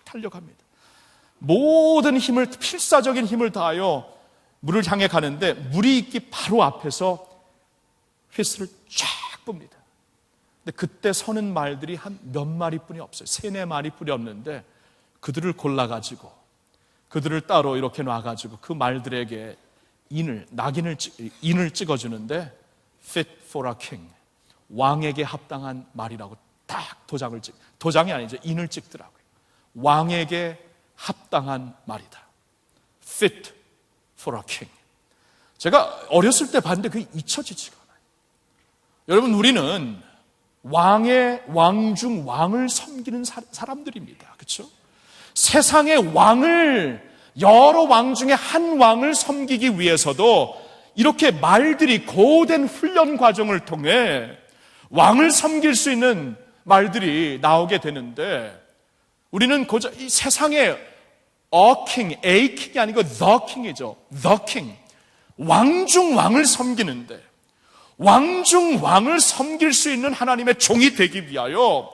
달려갑니다. 모든 힘을, 필사적인 힘을 다하여 물을 향해 가는데, 물이 있기 바로 앞에서 휘슬을 쫙 붑니다. 근데 그때 서는 말들이 한 몇 마리뿐이 없어요. 3-4마리뿐이 없는데, 그들을 골라가지고 그들을 따로 이렇게 놔가지고 그 말들에게 인을 찍어주는데, fit for a king, 왕에게 합당한 말이라고 딱 도장이 아니죠. 인을 찍더라고요. 왕에게 합당한 말이다. fit for a king. 제가 어렸을 때 봤는데 그게 잊혀지지가 않아요. 여러분, 우리는 왕 중 왕을 섬기는 사람들입니다. 그렇죠? 세상의 왕을, 여러 왕 중에 한 왕을 섬기기 위해서도 이렇게 말들이 고된 훈련 과정을 통해 왕을 섬길 수 있는 말들이 나오게 되는데, 우리는 고작 이 세상에 a king이 아니고 the king이죠. the king. 왕 중 왕을 섬기는데, 왕 중 왕을 섬길 수 있는 하나님의 종이 되기 위하여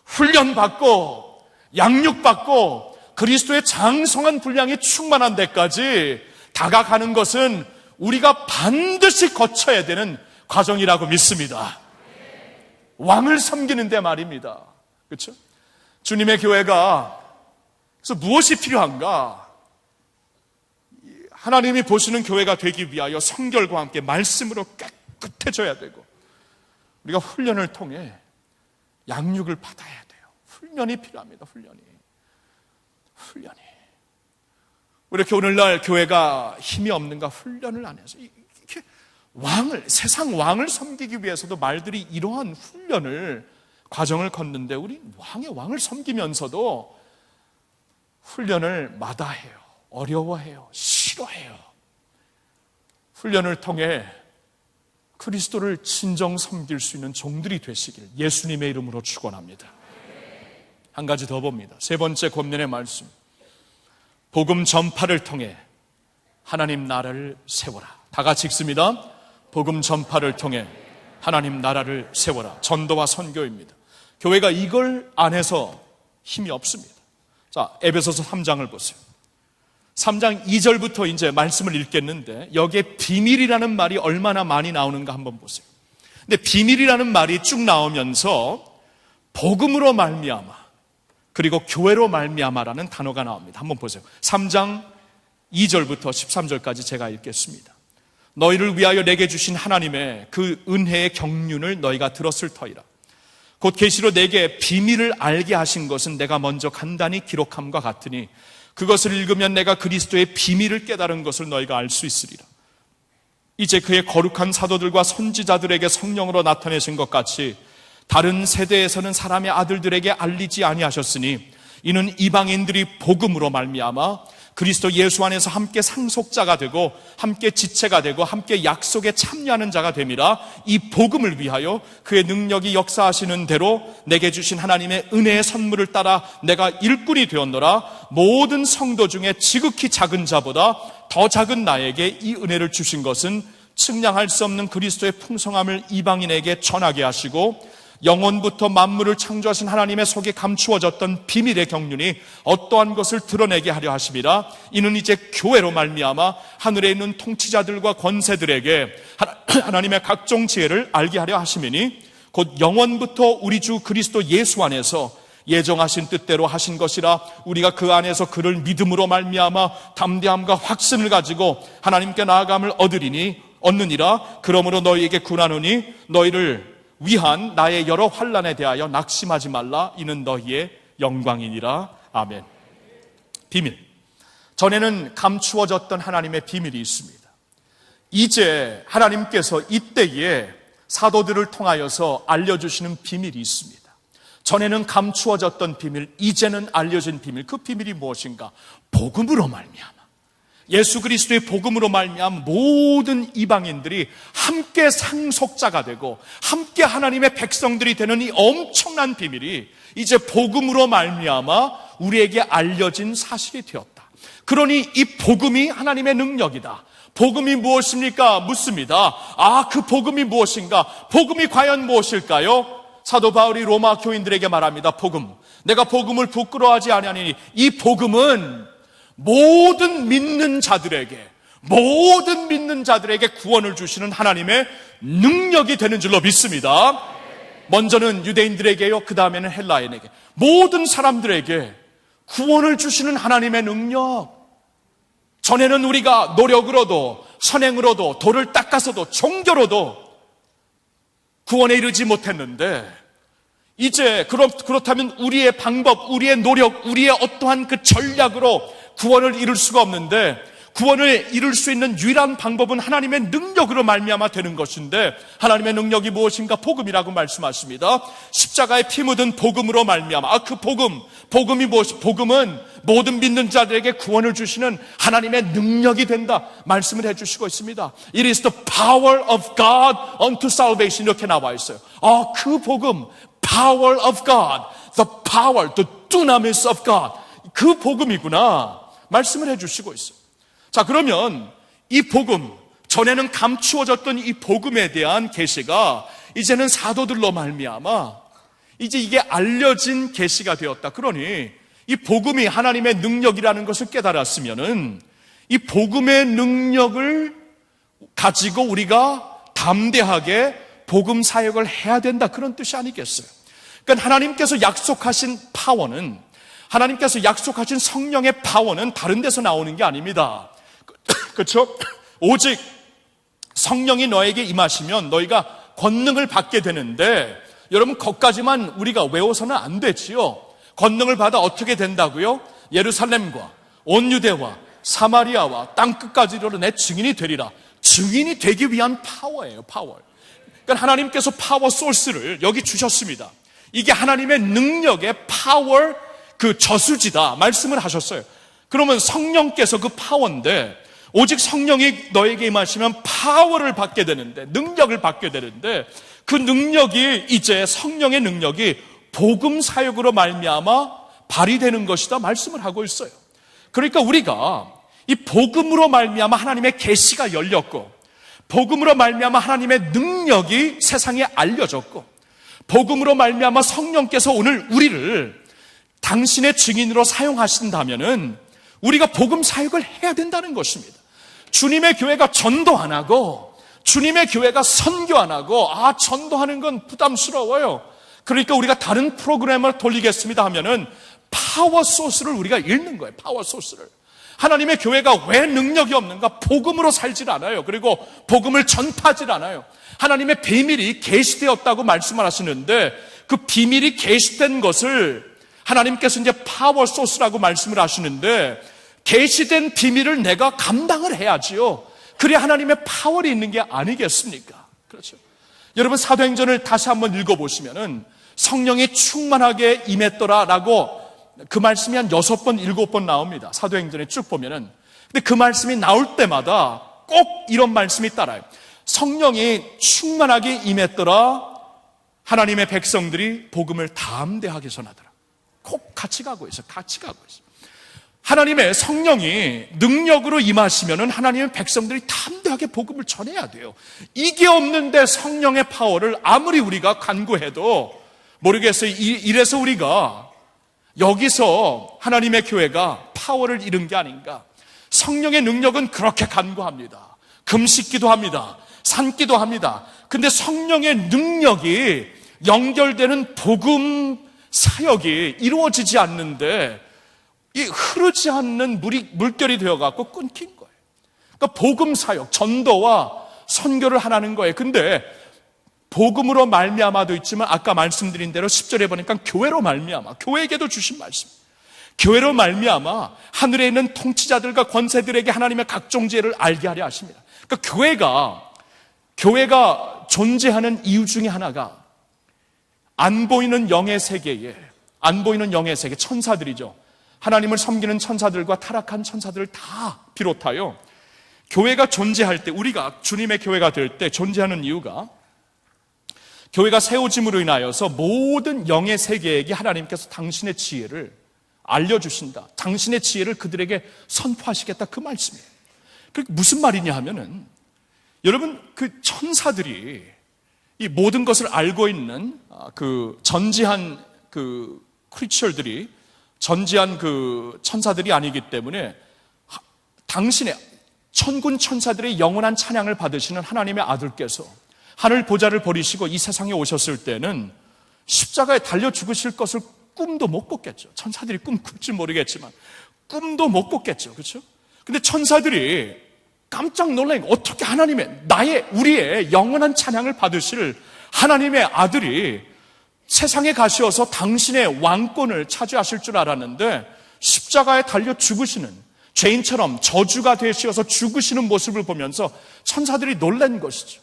훈련받고 양육받고 그리스도의 장성한 분량이 충만한 데까지 다가가는 것은 우리가 반드시 거쳐야 되는 과정이라고 믿습니다. 왕을 섬기는 데 말입니다. 그렇죠? 주님의 교회가 그래서 무엇이 필요한가? 하나님이 보시는 교회가 되기 위하여 성결과 함께 말씀으로 깨끗해져야 되고, 우리가 훈련을 통해 양육을 받아야 돼요. 훈련이 필요합니다. 훈련이. 왜 이렇게 오늘날 교회가 힘이 없는가? 훈련을 안 해서. 이렇게 세상 왕을 섬기기 위해서도 말들이 이러한 과정을 걷는데, 우리 왕을 섬기면서도 훈련을 마다해요. 어려워해요. 싫어해요. 훈련을 통해 그리스도를 진정 섬길 수 있는 종들이 되시길 예수님의 이름으로 축원합니다. 한 가지 더 봅니다. 세 번째 권면의 말씀. 복음 전파를 통해 하나님 나라를 세워라. 다 같이 읽습니다. 복음 전파를 통해 하나님 나라를 세워라. 전도와 선교입니다. 교회가 이걸 안 해서 힘이 없습니다. 자, 에베소서 3장을 보세요. 3장 2절부터 이제 말씀을 읽겠는데, 여기에 비밀이라는 말이 얼마나 많이 나오는가 한번 보세요. 근데 비밀이라는 말이 쭉 나오면서 복음으로 말미암아, 그리고 교회로 말미암아라는 단어가 나옵니다. 한번 보세요. 3장 2절부터 13절까지 제가 읽겠습니다. 너희를 위하여 내게 주신 하나님의 그 은혜의 경륜을 너희가 들었을 터이라. 곧 계시로 내게 비밀을 알게 하신 것은 내가 먼저 간단히 기록함과 같으니 그것을 읽으면 내가 그리스도의 비밀을 깨달은 것을 너희가 알 수 있으리라. 이제 그의 거룩한 사도들과 선지자들에게 성령으로 나타내신 것 같이 다른 세대에서는 사람의 아들들에게 알리지 아니하셨으니 이는 이방인들이 복음으로 말미암아 그리스도 예수 안에서 함께 상속자가 되고 함께 지체가 되고 함께 약속에 참여하는 자가 됨이라. 이 복음을 위하여 그의 능력이 역사하시는 대로 내게 주신 하나님의 은혜의 선물을 따라 내가 일꾼이 되었노라. 모든 성도 중에 지극히 작은 자보다 더 작은 나에게 이 은혜를 주신 것은 측량할 수 없는 그리스도의 풍성함을 이방인에게 전하게 하시고 영원부터 만물을 창조하신 하나님의 속에 감추어졌던 비밀의 경륜이 어떠한 것을 드러내게 하려 하심이라. 이는 이제 교회로 말미암아 하늘에 있는 통치자들과 권세들에게 하나님의 각종 지혜를 알게 하려 하심이니 곧 영원부터 우리 주 그리스도 예수 안에서 예정하신 뜻대로 하신 것이라. 우리가 그 안에서 그를 믿음으로 말미암아 담대함과 확신을 가지고 하나님께 나아감을 얻느니라. 그러므로 너희에게 군하노니 너희를 위한 나의 여러 환난에 대하여 낙심하지 말라. 이는 너희의 영광이니라. 아멘. 비밀. 전에는 감추어졌던 하나님의 비밀이 있습니다. 이제 하나님께서 이때에 사도들을 통하여서 알려주시는 비밀이 있습니다. 전에는 감추어졌던 비밀, 이제는 알려진 비밀. 그 비밀이 무엇인가? 복음으로 말미암아, 예수 그리스도의 복음으로 말미암아 모든 이방인들이 함께 상속자가 되고 함께 하나님의 백성들이 되는 이 엄청난 비밀이 이제 복음으로 말미암아 우리에게 알려진 사실이 되었다. 그러니 이 복음이 하나님의 능력이다. 복음이 무엇입니까? 묻습니다. 그 복음이 무엇인가? 복음이 과연 무엇일까요? 사도 바울이 로마 교인들에게 말합니다. 복음. 내가 복음을 부끄러워하지 아니하니 이 복음은 모든 믿는 자들에게 구원을 주시는 하나님의 능력이 되는 줄로 믿습니다. 먼저는 유대인들에게요, 그 다음에는 헬라인에게, 모든 사람들에게 구원을 주시는 하나님의 능력. 전에는 우리가 노력으로도 선행으로도 돌을 닦아서도 종교로도 구원에 이르지 못했는데, 이제 그렇다면 우리의 방법, 우리의 노력, 우리의 어떠한 그 전략으로 구원을 이룰 수가 없는데, 구원을 이룰 수 있는 유일한 방법은 하나님의 능력으로 말미암아 되는 것인데, 하나님의 능력이 무엇인가? 복음이라고 말씀하십니다. 십자가에 피 묻은 복음으로 말미암아, 그 복음이 무엇이? 복음은 모든 믿는 자들에게 구원을 주시는 하나님의 능력이 된다 말씀을 해주시고 있습니다. It is the power of God unto salvation, 이렇게 나와 있어요. 그 복음, power of God, the power, the dunamis of God, 그 복음이구나 말씀을 해주시고 있어요. 자, 그러면 이 복음, 전에는 감추어졌던 이 복음에 대한 계시가 이제는 사도들로 말미암아 이제 이게 알려진 계시가 되었다. 그러니 이 복음이 하나님의 능력이라는 것을 깨달았으면은 이 복음의 능력을 가지고 우리가 담대하게 복음 사역을 해야 된다, 그런 뜻이 아니겠어요? 그러니까 하나님께서 약속하신 파워는, 하나님께서 약속하신 성령의 파워는 다른 데서 나오는 게 아닙니다. 그렇죠? 오직 성령이 너에게 임하시면 너희가 권능을 받게 되는데, 여러분, 거기까지만 우리가 외워서는 안 되지요. 권능을 받아 어떻게 된다고요? 예루살렘과 온 유대와 사마리아와 땅끝까지 이르러 내 증인이 되리라. 증인이 되기 위한 파워예요, 파워. 그러니까 하나님께서 파워 소스를 여기 주셨습니다. 이게 하나님의 능력의 파워 그 저수지다 말씀을 하셨어요. 그러면 성령께서 그 파워인데, 오직 성령이 너에게 임하시면 파워를 받게 되는데, 능력을 받게 되는데, 그 능력이 이제 성령의 능력이 복음 사역으로 말미암아 발휘되는 것이다 말씀을 하고 있어요. 그러니까 우리가 이 복음으로 말미암아 하나님의 계시가 열렸고, 복음으로 말미암아 하나님의 능력이 세상에 알려졌고, 복음으로 말미암아 성령께서 오늘 우리를 당신의 증인으로 사용하신다면은 우리가 복음 사역을 해야 된다는 것입니다. 주님의 교회가 전도 안 하고, 주님의 교회가 선교 안 하고, 전도하는 건 부담스러워요. 그러니까 우리가 다른 프로그램을 돌리겠습니다 하면은 파워 소스를 우리가 잃는 거예요. 파워 소스를. 하나님의 교회가 왜 능력이 없는가? 복음으로 살질 않아요. 그리고 복음을 전파하질 않아요. 하나님의 비밀이 계시되었다고 말씀을 하시는데, 그 비밀이 계시된 것을 하나님께서 이제 파워 소스라고 말씀을 하시는데, 계시된 비밀을 내가 감당을 해야지요. 그래야 하나님의 파워가 있는 게 아니겠습니까? 그렇죠. 여러분, 사도행전을 다시 한번 읽어보시면은 성령이 충만하게 임했더라라고 그 말씀이 한 6번, 7번 나옵니다. 사도행전에 쭉 보면은. 근데 그 말씀이 나올 때마다 꼭 이런 말씀이 따라요. 성령이 충만하게 임했더라. 하나님의 백성들이 복음을 담대하게 전하더라. 꼭 같이 가고 있어요. 같이 가고 있어요. 하나님의 성령이 능력으로 임하시면은 하나님의 백성들이 담대하게 복음을 전해야 돼요. 이게 없는데 성령의 파워를 아무리 우리가 간구해도 모르겠어요. 이래서 우리가 여기서 하나님의 교회가 파워를 잃은 게 아닌가. 성령의 능력은 그렇게 간구합니다. 금식기도 합니다. 산기도 합니다. 근데 성령의 능력이 연결되는 복음 사역이 이루어지지 않는데, 이 흐르지 않는 물결이 되어갖고 끊긴 거예요. 그러니까 복음 사역, 전도와 선교를 하라는 거예요. 근데 복음으로 말미암아도 있지만 아까 말씀드린 대로 10절에 보니까 교회로 말미암아, 교회에게도 주신 말씀. 교회로 말미암아 하늘에 있는 통치자들과 권세들에게 하나님의 각종 지혜를 알게 하려 하십니다. 그러니까 교회가 존재하는 이유 중에 하나가 안 보이는 영의 세계에, 안 보이는 영의 세계, 천사들이죠. 하나님을 섬기는 천사들과 타락한 천사들을 다 비롯하여 교회가 존재할 때, 우리가 주님의 교회가 될 때 존재하는 이유가, 교회가 세워짐으로 인하여서 모든 영의 세계에게 하나님께서 당신의 지혜를 알려주신다. 당신의 지혜를 그들에게 선포하시겠다. 그 말씀이에요. 그게 무슨 말이냐 하면은, 여러분, 그 천사들이 이 모든 것을 알고 있는 그 전지한 그 크리처들이, 전지한 그 천사들이 아니기 때문에 당신의 천군 천사들의 영원한 찬양을 받으시는 하나님의 아들께서 하늘 보좌를 버리시고 이 세상에 오셨을 때는 십자가에 달려 죽으실 것을 꿈도 못 꿨겠죠. 천사들이 꿈 꿀지 모르겠지만 꿈도 못 꿨겠죠. 그렇죠? 근데 천사들이 깜짝 놀란 게, 어떻게 우리의 영원한 찬양을 받으실 하나님의 아들이 세상에 가시어서 당신의 왕권을 차지하실 줄 알았는데, 십자가에 달려 죽으시는, 죄인처럼 저주가 되시어서 죽으시는 모습을 보면서 천사들이 놀란 것이죠.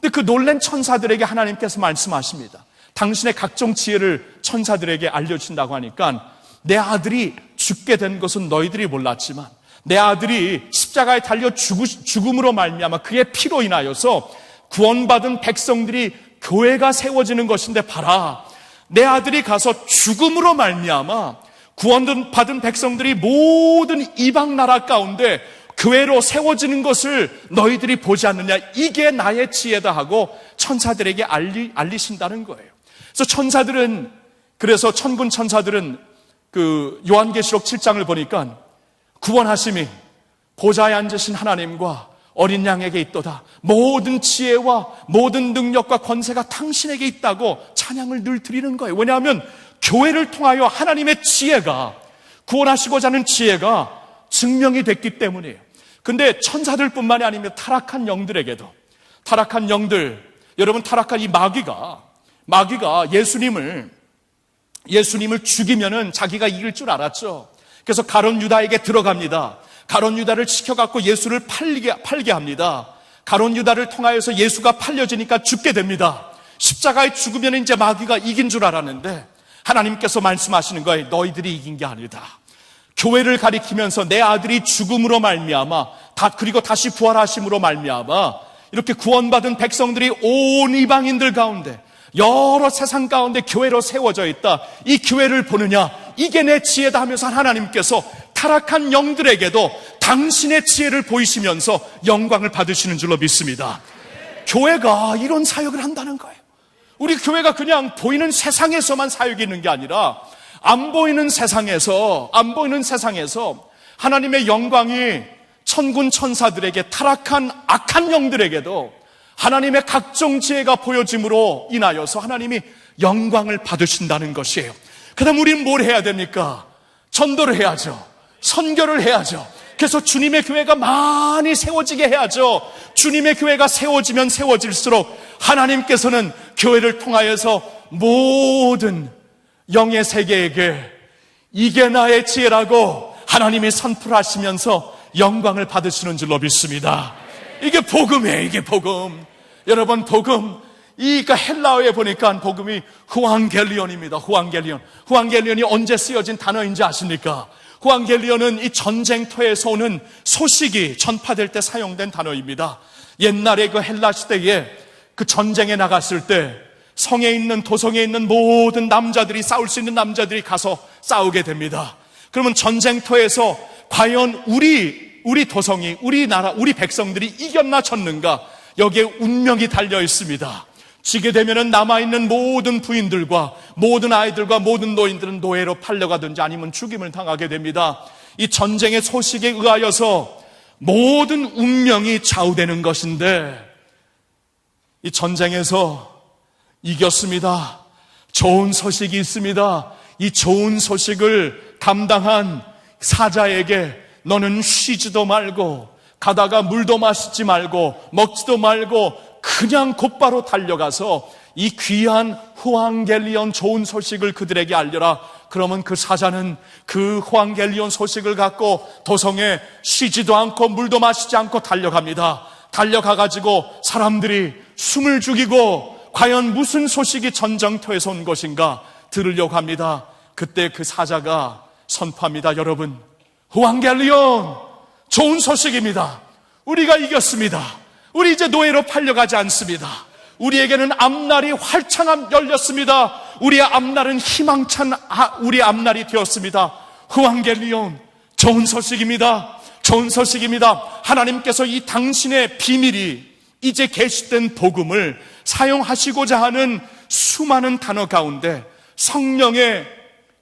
근데 그 놀란 천사들에게 하나님께서 말씀하십니다. 당신의 각종 지혜를 천사들에게 알려주신다고 하니까, 내 아들이 죽게 된 것은 너희들이 몰랐지만 내 아들이 십자가에 달려 죽음으로 말미암아 그의 피로 인하여서 구원받은 백성들이 교회가 세워지는 것인데, 봐라, 내 아들이 가서 죽음으로 말미암아 구원받은 백성들이 모든 이방 나라 가운데 교회로 세워지는 것을 너희들이 보지 않느냐. 이게 나의 지혜다 하고 천사들에게 알리신다는 거예요. 그래서 천군 천사들은 그 요한계시록 7장을 보니까 구원하심이 보좌에 앉으신 하나님과 어린 양에게 있도다. 모든 지혜와 모든 능력과 권세가 당신에게 있다고 찬양을 늘 드리는 거예요. 왜냐하면 교회를 통하여 하나님의 지혜가, 구원하시고자 하는 지혜가 증명이 됐기 때문이에요. 근데 천사들뿐만이 아니라 타락한 영들에게도, 타락한 영들, 여러분, 타락한 이 마귀가 예수님을 예수님을 죽이면은 자기가 이길 줄 알았죠. 그래서 가룟 유다에게 들어갑니다. 가룟 유다를 시켜갖고 예수를 팔게 합니다. 가룟 유다를 통하여서 예수가 팔려지니까 죽게 됩니다. 십자가에 죽으면 이제 마귀가 이긴 줄 알았는데 하나님께서 말씀하시는 거예요. 너희들이 이긴 게 아니다. 교회를 가리키면서 내 아들이 죽음으로 말미암아 그리고 다시 부활하심으로 말미암아 이렇게 구원받은 백성들이 온 이방인들 가운데 여러 세상 가운데 교회로 세워져 있다. 이 교회를 보느냐? 이게 내 지혜다 하면서 하나님께서 타락한 영들에게도 당신의 지혜를 보이시면서 영광을 받으시는 줄로 믿습니다. 교회가 이런 사역을 한다는 거예요. 우리 교회가 그냥 보이는 세상에서만 사역이 있는 게 아니라 안 보이는 세상에서 하나님의 영광이 천군 천사들에게 타락한 악한 영들에게도 하나님의 각종 지혜가 보여짐으로 인하여서 하나님이 영광을 받으신다는 것이에요. 그 다음 우리는 뭘 해야 됩니까? 전도를 해야죠. 선교를 해야죠. 그래서 주님의 교회가 많이 세워지게 해야죠. 주님의 교회가 세워지면 세워질수록 하나님께서는 교회를 통하여서 모든 영의 세계에게 이게 나의 지혜라고 하나님이 선포하시면서 영광을 받으시는 줄로 믿습니다. 이게 복음이에요. 이게 복음. 여러분, 복음, 그러니까 헬라어에 보니까 복음이 후앙겔리온입니다. 후앙겔리온이 언제 쓰여진 단어인지 아십니까? 후앙겔리온은 이 전쟁터에서 오는 소식이 전파될 때 사용된 단어입니다. 옛날에 그 헬라 시대에 그 전쟁에 나갔을 때 성에 있는, 도성에 있는 모든 남자들이, 싸울 수 있는 남자들이 가서 싸우게 됩니다. 그러면 전쟁터에서 과연 우리 도성이, 우리 나라, 우리 백성들이 이겼나 졌는가? 여기에 운명이 달려 있습니다. 지게 되면은 남아있는 모든 부인들과 모든 아이들과 모든 노인들은 노예로 팔려가든지 아니면 죽임을 당하게 됩니다. 이 전쟁의 소식에 의하여서 모든 운명이 좌우되는 것인데 이 전쟁에서 이겼습니다. 좋은 소식이 있습니다. 이 좋은 소식을 감당한 사자에게 너는 쉬지도 말고 가다가 물도 마시지 말고 먹지도 말고 그냥 곧바로 달려가서 이 귀한 후앙겔리온 좋은 소식을 그들에게 알려라. 그러면 그 사자는 그 후앙겔리온 소식을 갖고 도성에 쉬지도 않고 물도 마시지 않고 달려갑니다. 달려가가지고 사람들이 숨을 죽이고 과연 무슨 소식이 전쟁터에서 온 것인가 들으려고 합니다. 그때 그 사자가 선포합니다. 여러분, 후앙겔리온 좋은 소식입니다. 우리가 이겼습니다. 우리 이제 노예로 팔려가지 않습니다. 우리에게는 앞날이 활창 열렸습니다. 우리의 앞날은 희망찬 우리의 앞날이 되었습니다. 후앙겔리온 좋은 소식입니다. 좋은 소식입니다. 하나님께서 이 당신의 비밀이 이제 계시된 복음을 사용하시고자 하는 수많은 단어 가운데 성령의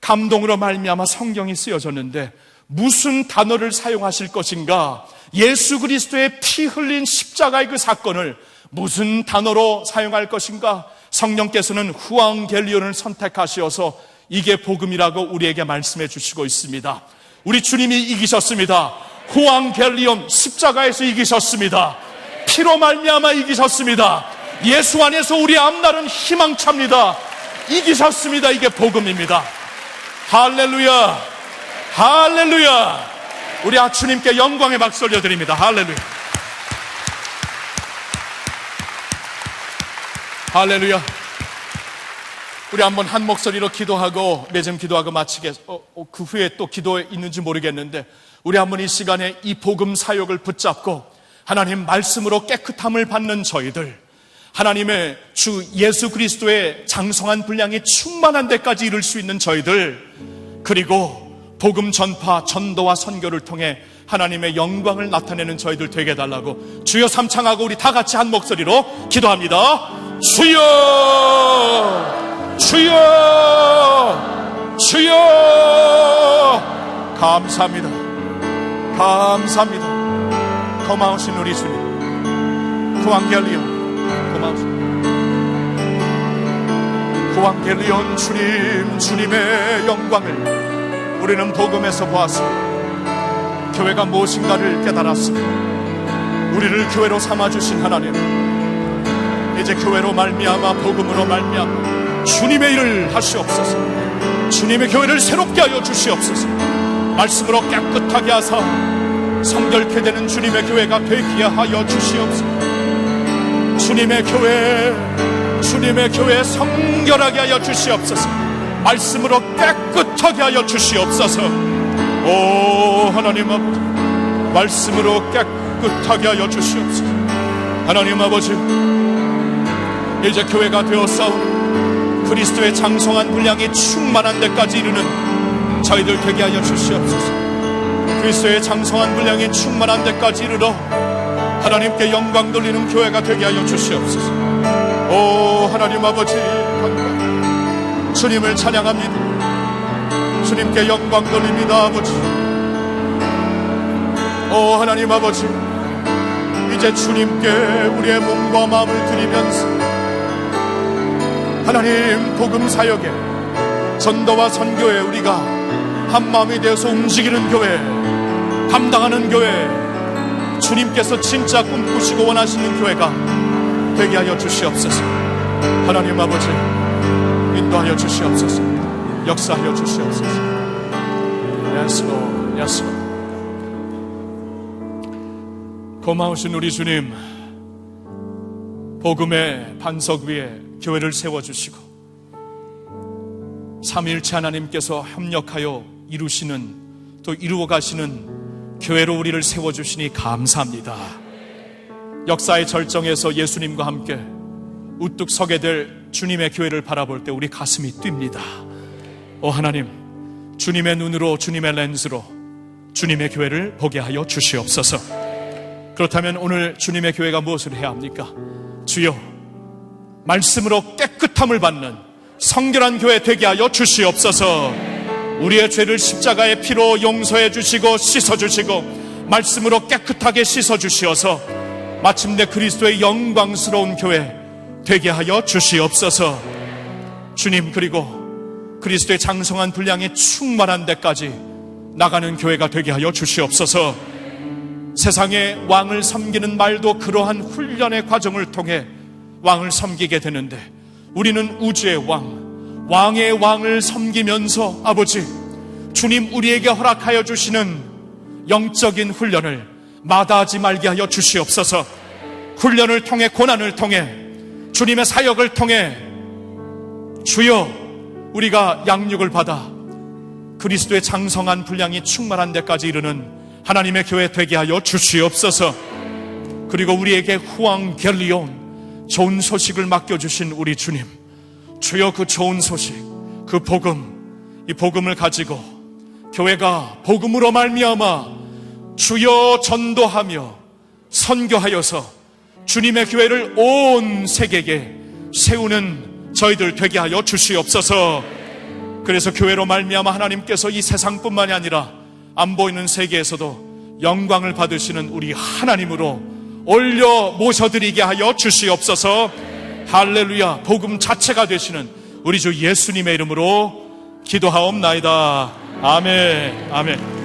감동으로 말미암아 성경이 쓰여졌는데 무슨 단어를 사용하실 것인가? 예수 그리스도의 피 흘린 십자가의 그 사건을 무슨 단어로 사용할 것인가? 성령께서는 후앙겔리온을 선택하시어서 이게 복음이라고 우리에게 말씀해 주시고 있습니다. 우리 주님이 이기셨습니다. 후앙겔리온 십자가에서 이기셨습니다. 피로 말미암아 이기셨습니다. 예수 안에서 우리 앞날은 희망찹니다. 이기셨습니다. 이게 복음입니다. 할렐루야, 할렐루야. 우리 주님께 영광의 박수 올려드립니다. 할렐루야, 할렐루야. 우리 한번 한 목소리로 기도하고 매점 기도하고 그 후에 또 기도에 있는지 모르겠는데 우리 한번 이 시간에 이 복음 사역을 붙잡고 하나님 말씀으로 깨끗함을 받는 저희들, 하나님의 주 예수 그리스도의 장성한 분량이 충만한 데까지 이룰 수 있는 저희들, 그리고 복음 전파, 전도와 선교를 통해 하나님의 영광을 나타내는 저희들 되게 해달라고 주여 삼창하고 우리 다 같이 한 목소리로 기도합니다. 주여, 주여, 주여. 감사합니다. 감사합니다. 고마우신 우리 주님, 후앙겔리온 고마우신 후앙겔리온 주님, 주님의 영광을 우리는 복음에서 보았습니다. 교회가 무엇인가를 깨달았습니다. 우리를 교회로 삼아주신 하나님, 이제 교회로 말미암아 복음으로 말미암아 주님의 일을 하시옵소서. 주님의 교회를 새롭게 하여 주시옵소서. 말씀으로 깨끗하게 하사 성결케 되는 주님의 교회가 되게 하여 주시옵소서. 주님의 교회 성결하게 하여 주시옵소서. 말씀으로 깨끗하게 하여 주시옵소서. 오 하나님 아버지, 말씀으로 깨끗하게 하여 주시옵소서. 하나님 아버지, 이제 교회가 되었사오니 그리스도의 장성한 분량이 충만한 데까지 이르는 저희들 되게 하여 주시옵소서. 그리스도의 장성한 분량이 충만한 데까지 이르러 하나님께 영광 돌리는 교회가 되게 하여 주시옵소서. 오 하나님 아버지, 주님을 찬양합니다. 주님께 영광 돌립니다. 아버지, 오 하나님 아버지, 이제 주님께 우리의 몸과 마음을 드리면서 하나님 복음 사역에, 전도와 선교에 우리가 한 마음이 되어서 움직이는 교회, 감당하는 교회, 주님께서 진짜 꿈꾸시고 원하시는 교회가 되게 하여 주시옵소서. 하나님 아버지, 인도하여 주시옵소서. 역사하여 주시옵소서. Yes, Lord. Yes, Lord. 고마우신 우리 주님, 복음의 반석 위에 교회를 세워주시고 삼위일체 하나님께서 협력하여 이루시는, 또 이루어가시는 교회로 우리를 세워주시니 감사합니다. 역사의 절정에서 예수님과 함께 우뚝 서게 될 주님의 교회를 바라볼 때 우리 가슴이 뜁니다. 오 하나님, 주님의 눈으로, 주님의 렌즈로 주님의 교회를 보게 하여 주시옵소서. 그렇다면 오늘 주님의 교회가 무엇을 해야 합니까? 주여, 말씀으로 깨끗함을 받는 성결한 교회 되게 하여 주시옵소서. 우리의 죄를 십자가의 피로 용서해 주시고 씻어 주시고 말씀으로 깨끗하게 씻어 주시어서 마침내 그리스도의 영광스러운 교회 되게 하여 주시옵소서. 주님, 그리고 그리스도의 장성한 분량이 충만한 데까지 나가는 교회가 되게 하여 주시옵소서. 세상의 왕을 섬기는 말도 그러한 훈련의 과정을 통해 왕을 섬기게 되는데, 우리는 우주의 왕, 왕의 왕을 섬기면서 아버지, 주님 우리에게 허락하여 주시는 영적인 훈련을 마다하지 말게 하여 주시옵소서. 훈련을 통해, 고난을 통해, 주님의 사역을 통해 주여, 우리가 양육을 받아 그리스도의 장성한 분량이 충만한 데까지 이르는 하나님의 교회 되게 하여 주시옵소서. 그리고 우리에게 후왕겔리온 좋은 소식을 맡겨주신 우리 주님, 주여 그 좋은 소식, 그 복음, 이 복음을 가지고 교회가 복음으로 말미암아 주여 전도하며 선교하여서 주님의 교회를 온 세계에 세우는 저희들 되게 하여 주시옵소서. 그래서 교회로 말미암아 하나님께서 이 세상뿐만이 아니라 안 보이는 세계에서도 영광을 받으시는 우리 하나님으로 올려 모셔드리게 하여 주시옵소서. 할렐루야. 복음 자체가 되시는 우리 주 예수님의 이름으로 기도하옵나이다. 아멘. 아멘.